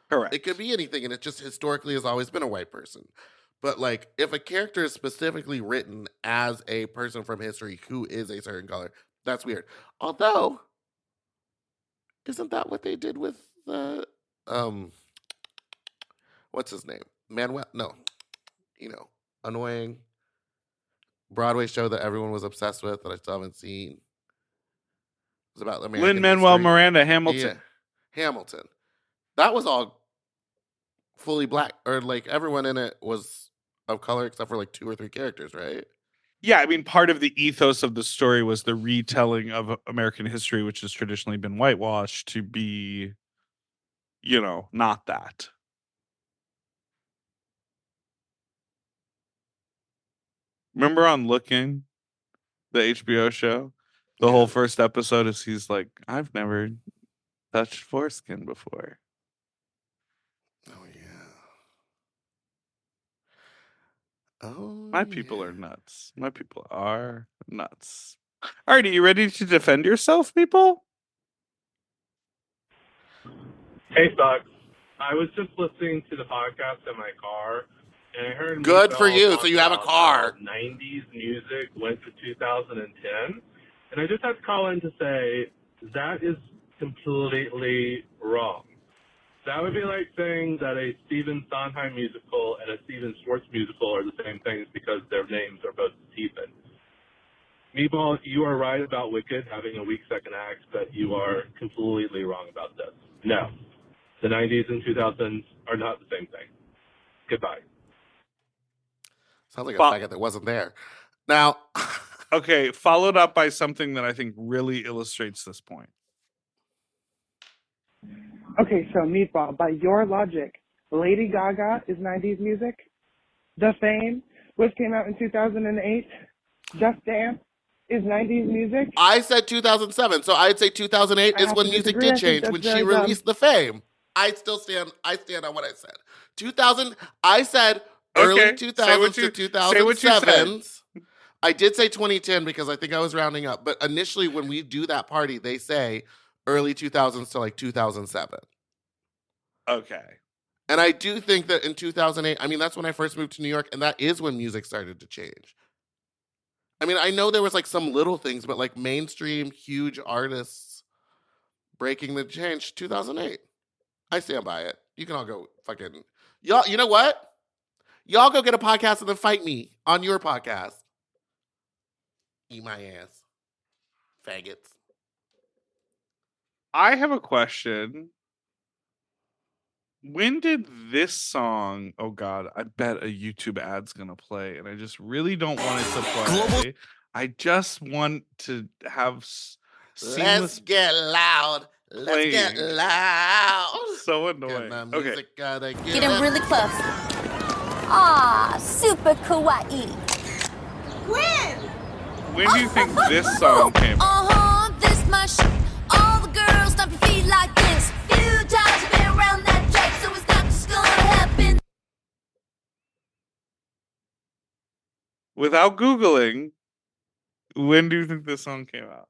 Correct. It could be anything, and it just historically has always been a white person. But like, if a character is specifically written as a person from history who is a certain color, that's weird. Although, isn't that what they did with the what's his name? Manuel? No, annoying Broadway show that everyone was obsessed with that I still haven't seen. It was about American Lin-Manuel history. Miranda, Hamilton. Yeah, Hamilton. That was all fully black, or like everyone in it was of color except for like 2 or 3 characters, right? Yeah, I mean, part of the ethos of the story was the retelling of American history, which has traditionally been whitewashed, to be, not that. Remember on Looking, the HBO show? The whole first episode is he's like, I've never touched foreskin before. Oh yeah. Oh, My people are nuts. My people are nuts. All right, are you ready to defend yourself, people? Hey, Bucks. I was just listening to the podcast in my car, and I heard Good Meatball for you, talk so you have a about car. how 90s music went to 2010, and I just have to call in to say that is completely wrong. That would be like saying that a Stephen Sondheim musical and a Stephen Schwartz musical are the same things because their names are both Stephen. Meatball, you are right about Wicked having a weak second act, but you are completely wrong about this. No. The 90s and 2000s are not the same thing. Goodbye. Sounds like a faggot that wasn't there. Now, okay, followed up by something that I think really illustrates this point. Okay, so Meatball, by your logic, Lady Gaga is 90s music? The Fame, which came out in 2008? Just Dance is 90s music? I said 2007, so I'd say 2008 is when music did change, when she released The Fame. I stand on what I said. 2000, I said early 2000s to 2007s. I did say 2010 because I think I was rounding up, but initially when we do that party, they say early 2000s to like 2007. Okay. And I do think that in 2008, I mean, that's when I first moved to New York, and that is when music started to change. I mean, I know there was like some little things, but like mainstream, huge artists breaking the change, 2008. I stand by it. You can all go fucking... Y'all, you know what? Y'all go get a podcast and then fight me on your podcast. Eat my ass. Faggots. I have a question. When did this song... Oh, God. I bet a YouTube ad's going to play, and I just really don't want it to play. I just want to have seamless... Let's get loud. Let's get loud. So annoying. Okay. Get him really close. Ah, super kawaii. When do you think this song came out? This my shit. All the girls stomp your feet like this. Few times I've been around that track, so it's not just gonna happen. Without Googling, when do you think this song came out?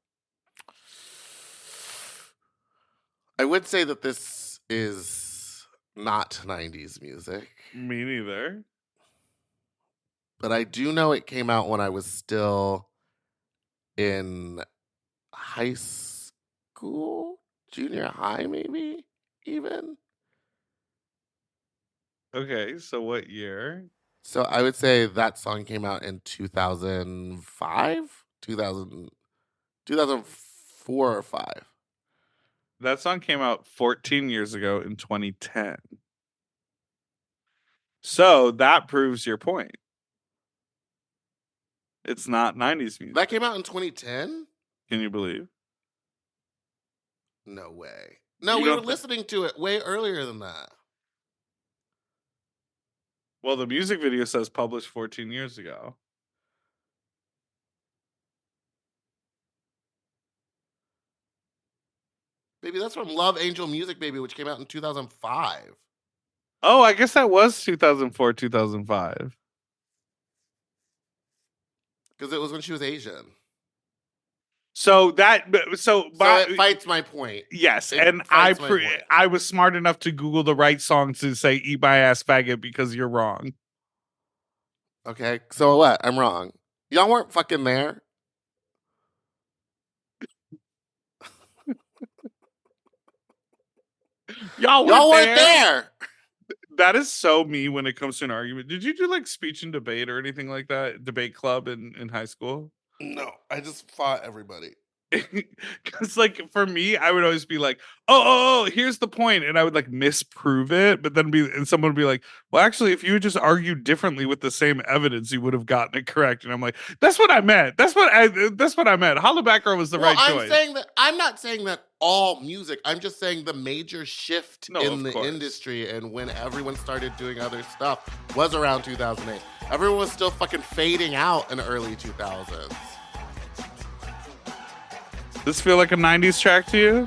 I would say that this is not 90s music, Me neither. but I do know it came out when I was still in high school, junior high, maybe even. Okay, so what year? So I would say that song came out in 2005, 2004 or 5. That song came out 14 years ago in 2010. So that proves your point. It's not 90s music. That came out in 2010? Can you believe? No way. No, You we were don't thi- listening to it way earlier than that. Well, the music video says published 14 years ago. Baby, that's from Love Angel Music, Baby, which came out in 2005. Oh, I guess that was 2004, 2005. Because it was when she was Asian. So it fights my point. Yes, It and fights my point. I was smart enough to Google the right song to say "Eat My Ass Faggot" because you're wrong. Okay, so what? I'm wrong. Y'all weren't fucking there. Y'all weren't weren't there. That is so me when it comes to an argument. Did you do like speech and debate or anything like that? Debate club in high school? No, I just fought everybody. Because like for me, I would always be like, oh, here's the point, and I would like misprove it, but then someone would be like, well, actually, if you had just argued differently with the same evidence, you would have gotten it correct. And I'm like, that's what I meant. That's what I meant. Hollabacker was the right choice. I'm not saying that all music. I'm just saying the major shift in of the course. industry and when everyone started doing other stuff was around 2008. Everyone was still fucking fading out in early 2000s. This feel like a 90s track to you?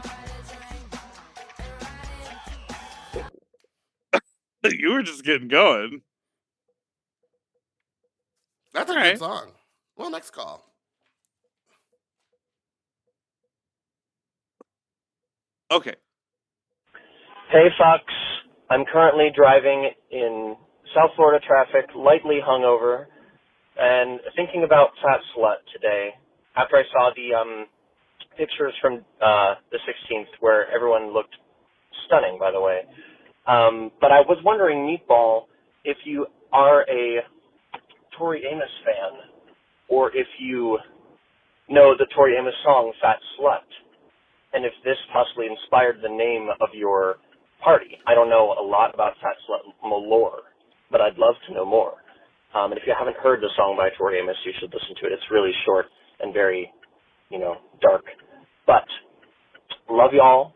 You were just getting going. That's a All good right. song. Well, next call. Okay. Hey, Fox. I'm currently driving in South Florida traffic, lightly hungover, and thinking about Fat Slut today after I saw the pictures from the 16th where everyone looked stunning, by the way. But I was wondering, Meatball, if you are a Tori Amos fan, or if you know the Tori Amos song, Fat Slut, and if this possibly inspired the name of your party. I don't know a lot about Fat Slut lore, but I'd love to know more. And if you haven't heard the song by Tori Amos, you should listen to it. It's really short and very, dark. But love y'all.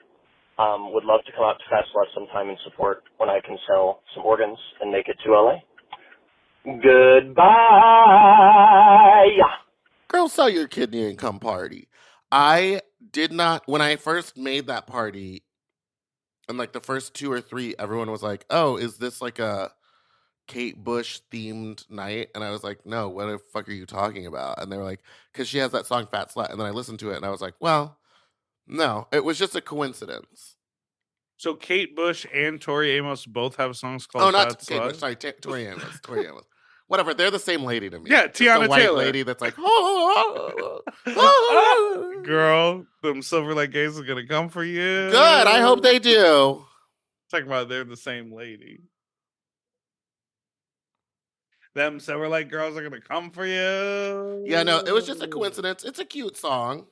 Would love to come out to Fat Slut sometime and support when I can sell some organs and make it to LA. Goodbye. Girl, sell your kidney and come party. I did not, when I first made that party, and like the first 2 or 3, everyone was like, oh, is this like a Kate Bush themed night? And I was like, no, what the fuck are you talking about? And they were like, because she has that song Fat Slut. And then I listened to it and I was like, well, no, it was just a coincidence. So Kate Bush and Tori Amos both have songs called Fat Slut? Kate Bush, sorry, Tori Amos, Tori Amos. Whatever, they're the same lady to me. Yeah, Just a Tiana white Taylor. lady that's like, girl, them Silver Lake gays are gonna come for you. Good, I hope they do. Talking about they're the same lady. Them Silver Lake girls are gonna come for you. Yeah, no, it was just a coincidence. It's a cute song.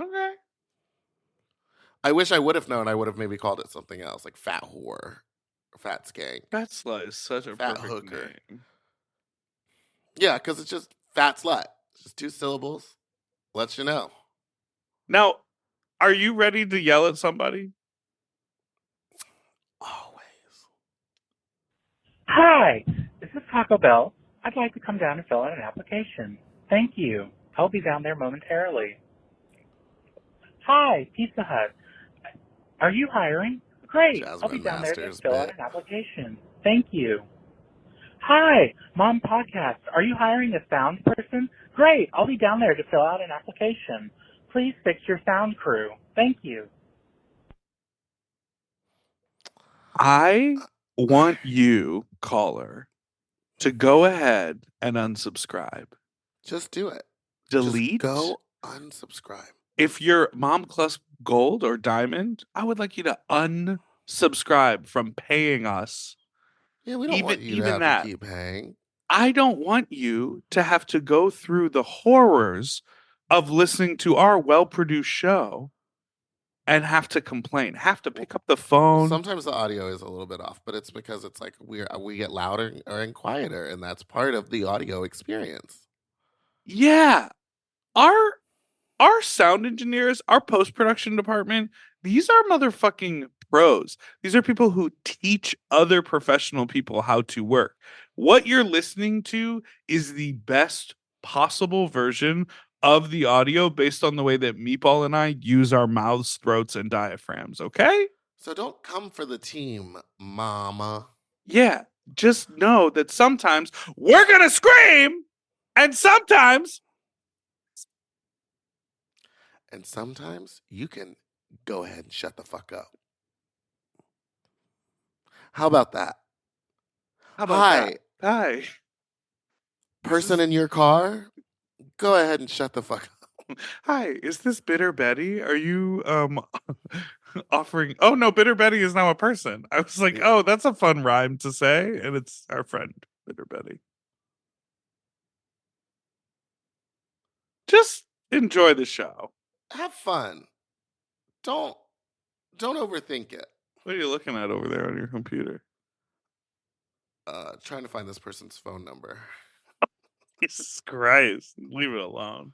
Okay. I wish I would have known. I would have maybe called it something else, like Fat Whore, or Fat Skank. Fat Slut is such a Fat perfect Hooker. name. Yeah, because it's just Fat Slut. It's just 2 syllables. Lets you know. Now, are you ready to yell at somebody? Always. Hi, this is Taco Bell. I'd like to come down and fill out an application. Thank you. I'll be down there momentarily. Hi, Pizza Hut. Are you hiring? Great. I'll be Jasmine down there to Masters fill out bit. an application. Thank you. Hi, Mom Podcast. Are you hiring a sound person? Great. I'll be down there to fill out an application. Please fix your sound crew. Thank you. I want you, caller, to go ahead and unsubscribe. Just do it. Delete. Just go unsubscribe. If you're Mom Plus Gold or Diamond, I would like you to unsubscribe from paying us. Yeah, we don't want you to have to keep paying. I don't want you to have to go through the horrors of listening to our well-produced show and have to complain, have to pick up the phone. Sometimes the audio is a little bit off, but it's because it's like we get louder and quieter, and that's part of the audio experience. Yeah. Our sound engineers, our post-production department, these are motherfucking pros. These are people who teach other professional people how to work. What you're listening to is the best possible version of the audio based on the way that Meatball and I use our mouths, throats, and diaphragms, okay? So don't come for the team, mama. Yeah, just know that sometimes we're gonna scream, and sometimes you can go ahead and shut the fuck up. How about that? Hi. Hi. Person in your car, go ahead and shut the fuck up. Hi, is this Bitter Betty? Are you offering? Oh no, Bitter Betty is now a person. I was like, oh, that's a fun rhyme to say, and it's our friend Bitter Betty. Just enjoy the show. Have fun. Don't overthink it. What are you looking at over there on your computer? Trying to find this person's phone number. Jesus Christ, leave it alone.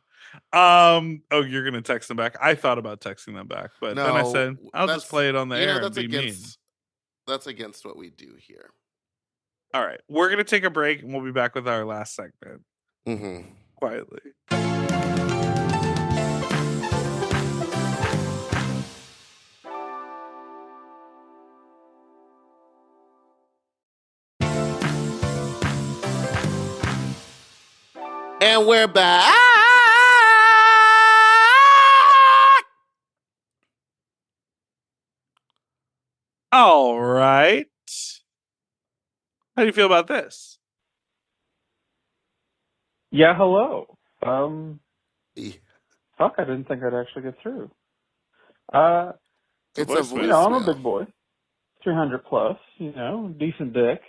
Oh, you're gonna text them back. I thought about texting them back, but then I said I'll just play it on the air and be mean. That's against what we do here. All right, we're gonna take a break and we'll be back with our last segment. Mm-hmm. Quietly. And we're back. All right. How do you feel about this? Yeah, hello. Fuck, I didn't think I'd actually get through. It's a voicemail. You know, I'm a big boy. 300 plus, you know, decent dick.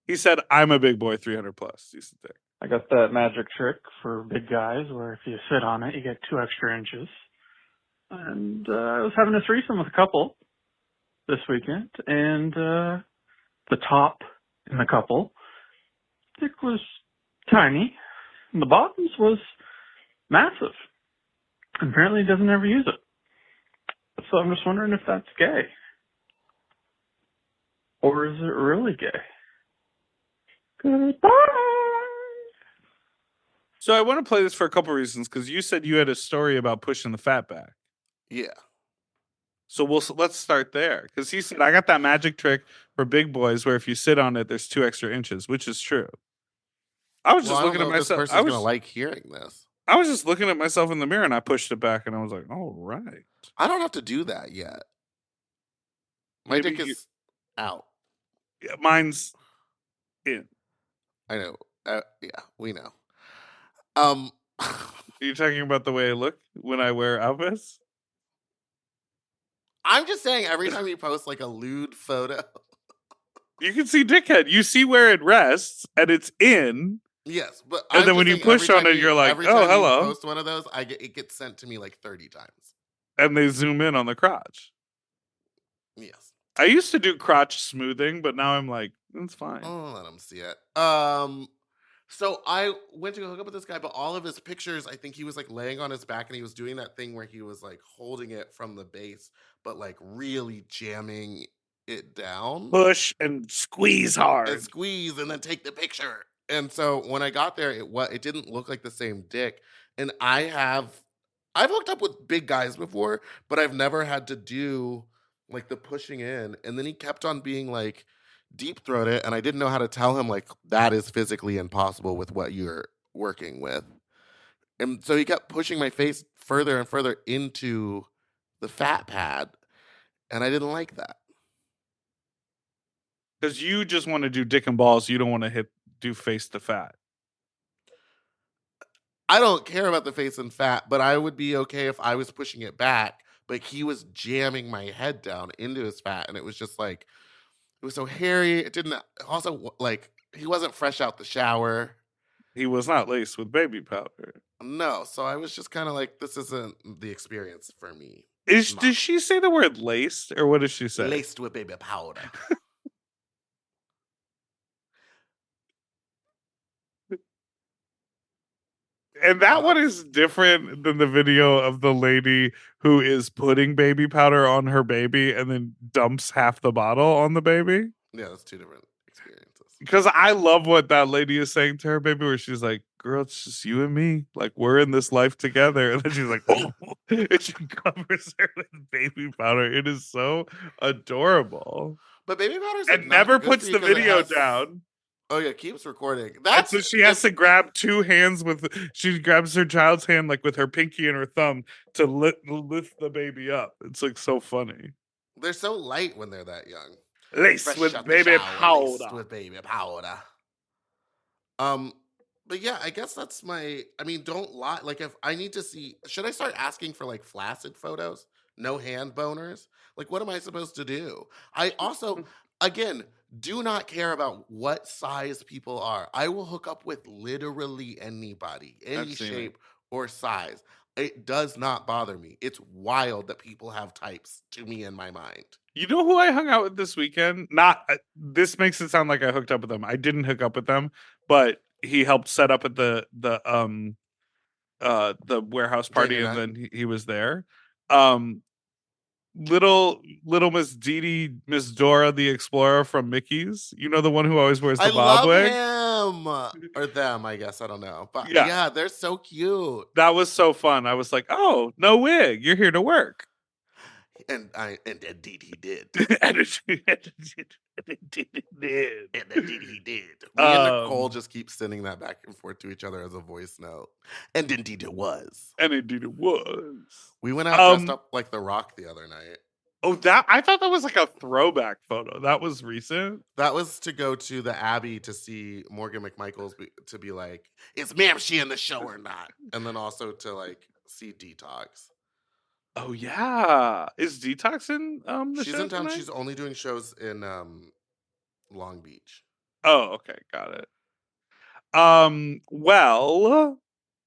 He said, I'm a big boy, 300 plus, decent dick. I got that magic trick for big guys where if you sit on it, you get 2 extra inches. And I was having a threesome with a couple this weekend, and the top in the couple, dick was tiny, and the bottoms was massive. And apparently he doesn't ever use it. So I'm just wondering if that's gay. Or is it really gay? Goodbye! So I want to play this for a couple reasons, because you said you had a story about pushing the fat back. Yeah. So let's start there, because he said I got that magic trick for big boys where if you sit on it, there's 2 extra inches, which is true. I was just looking at myself. This person's gonna like hearing this. I was just looking at myself in the mirror and I pushed it back and I was like, "All right." I don't have to do that yet. My dick is out. Yeah, mine's in. I know. Yeah, we know. Are you talking about the way I look when I wear outfits? I'm just saying, every time you post like a lewd photo, you can see dickhead. You see where it rests, and it's in. Yes, but and then when you push on it, you're like, every "Oh, time hello." You post one of those, it gets sent to me like 30 times, and they zoom in on the crotch. Yes, I used to do crotch smoothing, but now I'm like, it's fine. Oh, let them see it. So I went to go hook up with this guy, but all of his pictures, I think he was like laying on his back and he was doing that thing where he was like holding it from the base, but like really jamming it down. Push and squeeze hard. And squeeze and then take the picture. And so when I got there, it didn't look like the same dick. And I've hooked up with big guys before, but I've never had to do like the pushing in. And then he kept on being like deep throated, and I didn't know how to tell him like that is physically impossible with what you're working with. And so he kept pushing my face further and further into the fat pad, and I didn't like that. Because you just want to do dick and balls, you don't want to do face to fat. I don't care about the face and fat, but I would be okay if I was pushing it back, but he was jamming my head down into his fat, and it was just like, it was so hairy. It didn't, also, like, he wasn't fresh out the shower. He was not laced with baby powder. No, so I was just kind of like, this isn't the experience for me. Did she say the word laced, or what did she say? Laced with baby powder. And that one is different than the video of the lady who is putting baby powder on her baby and then dumps half the bottle on the baby. Yeah, that's two different experiences. Because I love what that lady is saying to her baby, where she's like, girl, it's just you and me. Like, we're in this life together. And then she's like, oh, and she covers her with baby powder. It is so adorable. But baby powder's and never puts the video down. Oh yeah, keeps recording. And so she has to grab two hands she grabs her child's hand like with her pinky and her thumb to lift the baby up. It's like so funny. They're so light when they're that young. Laced with baby powder. Laced with baby powder. But yeah, I guess that's don't lie. Like if I need to see, should I start asking for like flaccid photos? No hand boners? Like what am I supposed to do? I also, again, do not care about what size people are. I will hook up with literally anybody, any shape or size. It does not bother me. It's wild that people have types to me in my mind. You know who I hung out with this weekend? This makes it sound like I hooked up with them. I didn't hook up with them, but he helped set up at the warehouse party, and then he was there. Little Miss Dee Miss Dora the Explorer from Mickey's. You know, the one who always wears the bob wig? Him or them, I guess. I don't know. But yeah, they're so cute. That was so fun. I was like, oh, no wig. You're here to work. And indeed he did. And indeed he did. And indeed he did. Me and Nicole just keep sending that back and forth to each other as a voice note. And indeed it was. And indeed it was. We went out dressed up like The Rock the other night. Oh, I thought that was like a throwback photo. That was recent. That was to go to the Abbey to see Morgan McMichaels to be like, is ma'am she in the show or not? And then also to like see Detox. Oh yeah, is Detox in the She's show in town. tonight? She's only doing shows in Long Beach. Oh, okay, got it. Well,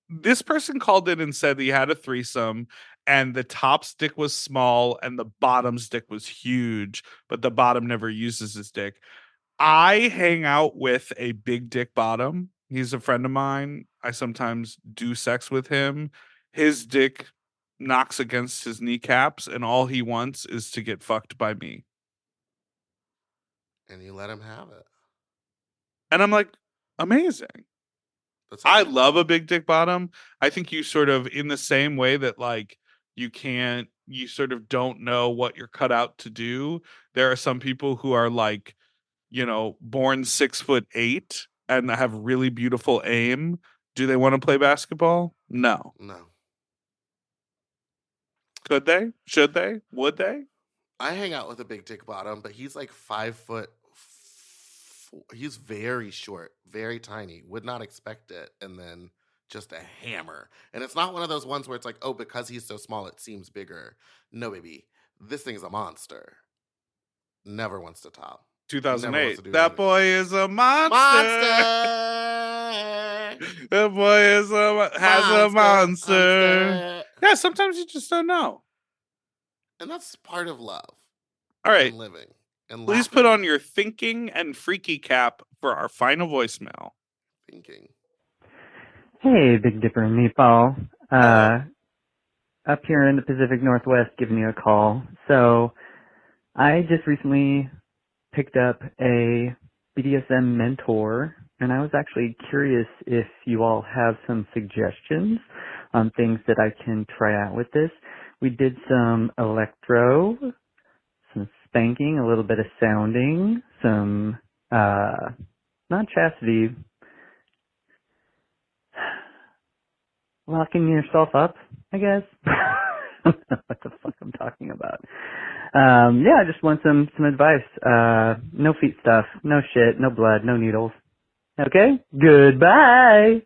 this person called in and said that he had a threesome, and the top stick was small and the bottom stick was huge, but the bottom never uses his dick. I hang out with a big dick bottom. He's a friend of mine. I sometimes do sex with him. His dick knocks against his kneecaps, and all he wants is to get fucked by me. And you let him have it. And I'm like, amazing. I love a big dick bottom. I think you sort of, in the same way that like you sort of don't know what you're cut out to do. There are some people who are like, born 6'8" and have really beautiful aim. Do they want to play basketball? No. Could they? Should they? Would they? I hang out with a big dick bottom, but he's like 5 foot. He's very short, very tiny. Would not expect it. And then just a hammer. And it's not one of those ones where it's like, oh, because he's so small, it seems bigger. No, baby. This thing's a monster. Never wants to top. 2008. That boy is a monster. That boy is has a monster. Yeah, sometimes you just don't know. And that's part of love. All right. And living. And please put on your thinking and freaky cap for our final voicemail. Thinking. Hey, Big Dipper and Meatball. Up here in the Pacific Northwest giving you a call. So, I just recently picked up a BDSM mentor, and I was actually curious if you all have some suggestions on things that I can try out with this. We did some electro, some spanking, a little bit of sounding, some, not chastity, locking yourself up, I guess. I don't know what the fuck I'm talking about. Yeah, I just want some advice. No feet stuff, no shit, no blood, no needles. Okay? Goodbye!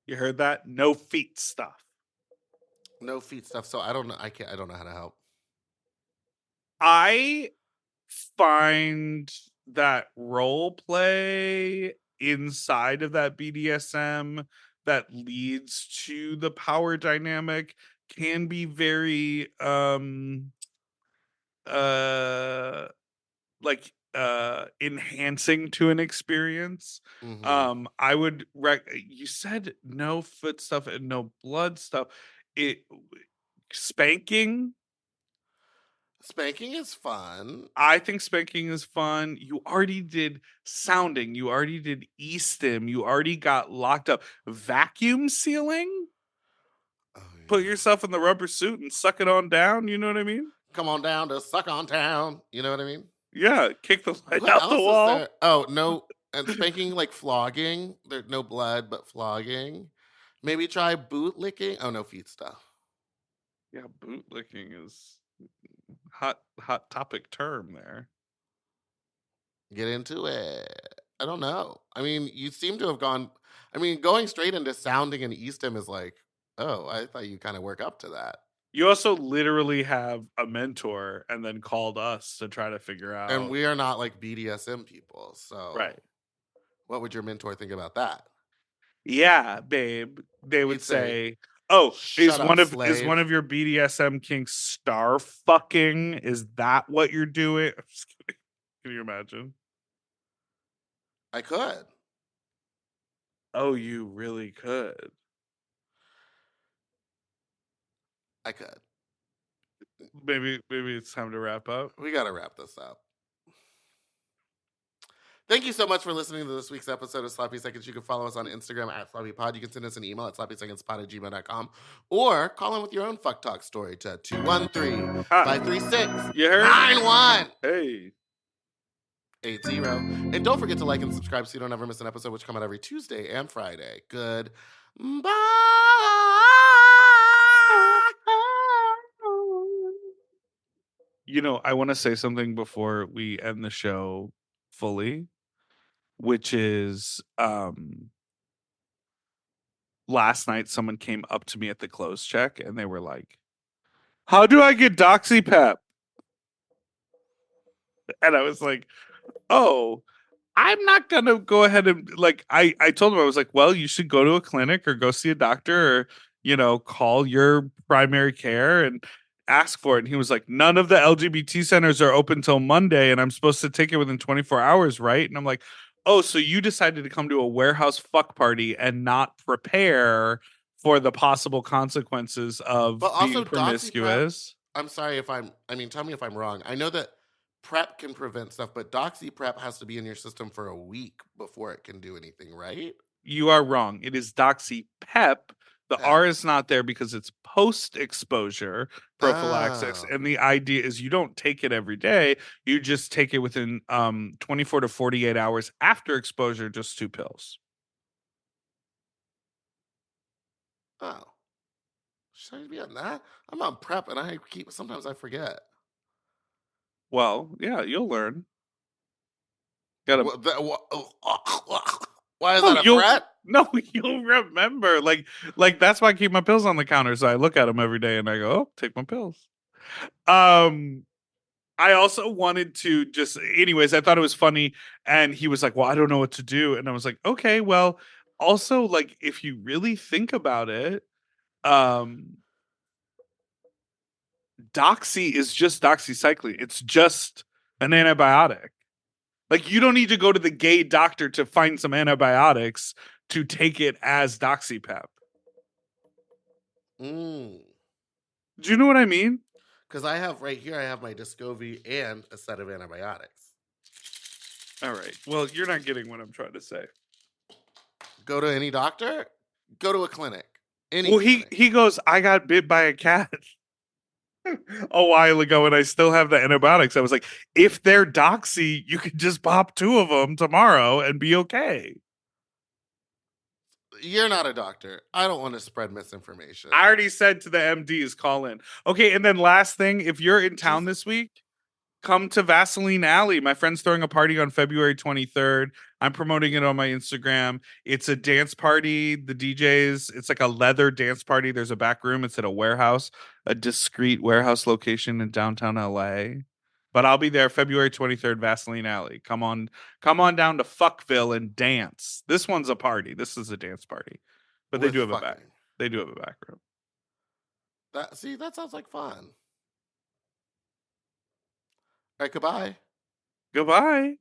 You heard that? No feet stuff. No feet stuff. So I don't know. I don't know how to help. I find that role play inside of that BDSM that leads to the power dynamic can be very enhancing to an experience. I would you said no foot stuff and no blood stuff. Spanking Spanking is fun. I think spanking is fun. You already did sounding. You already did e-stim. You already got locked up. Vacuum sealing? Put yourself in the rubber suit and suck it on down. You know what I mean? Come on down to suck on town. You know what I mean? Yeah. Kick the light What out else the is wall. there? Oh, no. And spanking like flogging. There's no blood, but flogging. Maybe try boot licking. Oh, no feet stuff. Yeah, boot licking is hot topic term there. Get into it. I don't know. I mean, you seem to have gone. I mean, going straight into sounding and e-stim is like, oh, I thought you kind of work up to that. You also literally have a mentor and then called us to try to figure out. And we are not like BDSM people. So, right. What would your mentor think about that? Yeah, babe. They would He'd say, say, "Oh, is "Shut up, one of slave." your BDSM kinks star fucking? Is that what you're doing?" I'm just kidding. Can you imagine? I could. Oh, you really could. I could. Maybe it's time to wrap up. We got to wrap this up. Thank you so much for listening to this week's episode of Sloppy Seconds. You can follow us on Instagram at SloppyPod. You can send us an email at sloppysecondspod@gmail.com or call in with your own fuck talk story to 213-536-9180. Hey. And don't forget to like and subscribe so you don't ever miss an episode, which come out every Tuesday and Friday. Good. Bye. You know, I want to say something before we end the show fully, which is last night someone came up to me at the close check and they were like, "How do I get DoxyPep?" And I was like, "Oh, I'm not gonna go ahead and like." I told him, I was like, "Well, you should go to a clinic or go see a doctor or call your primary care and ask for it." And he was like, "None of the LGBT centers are open till Monday, and I'm supposed to take it within 24 hours, right?" And I'm like, "Oh, so you decided to come to a warehouse fuck party and not prepare for the possible consequences of But also, being promiscuous?" I'm sorry if tell me if I'm wrong. I know that PrEP can prevent stuff, but DoxyPrep has to be in your system for a week before it can do anything, right? You are wrong. It is DoxyPep. The R is not there because it's post-exposure prophylaxis. Oh. And the idea is you don't take it every day. You just take it within 24 to 48 hours after exposure, just 2 pills. Oh. Should I be on that? I'm on PrEP and sometimes I forget. Well, yeah, you'll learn. Gotta. Why is that a threat? No, you'll remember. Like that's why I keep my pills on the counter. So I look at them every day and I go, "Oh, take my pills." I also wanted to anyways, I thought it was funny. And he was like, "Well, I don't know what to do." And I was like, "Okay, well, also, like, if you really think about it, Doxy is just doxycycline. It's just an antibiotic. Like, you don't need to go to the gay doctor to find some antibiotics to take it as DoxyPep." Do you know what I mean? Because I have right here, I have my Descovy and a set of antibiotics. All right. Well, you're not getting what I'm trying to say. Go to any doctor? Go to a clinic. Well, he goes, I got bit by a cat a while ago and I still have the antibiotics. I was like, if they're doxy, you could just pop 2 of them tomorrow and be okay. You're not a doctor. I don't want to spread misinformation. I already said to the MDs, call in. Okay, and then last thing, if you're in town this week, come to Vaseline Alley. My friend's throwing a party on February 23rd. I'm promoting it on my Instagram. It's a dance party. The DJs, it's like a leather dance party. There's a back room. It's at a warehouse, a discreet warehouse location in downtown LA. But I'll be there February 23rd, Vaseline Alley. Come on down to Fuckville and dance. This one's a party. This is a dance party. But they do have a back room. That sounds like fun. All right, goodbye. Goodbye.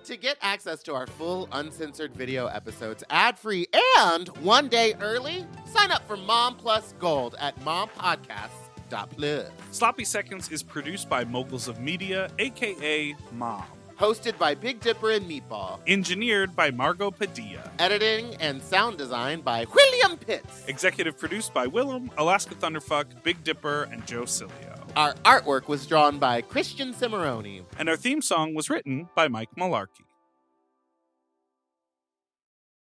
To get access to our full uncensored video episodes ad-free and 1 day early, sign up for Mom Plus Gold at mompodcasts.plus. Sloppy Seconds is produced by Moguls of Media, aka Mom. Hosted by Big Dipper and Meatball. Engineered by Margot Padilla. Editing and sound design by William Pitts. Executive produced by Willem, Alaska Thunderfuck, Big Dipper, and Joe Cilio. Our artwork was drawn by Christian Cimarroni. And our theme song was written by Mike Malarkey.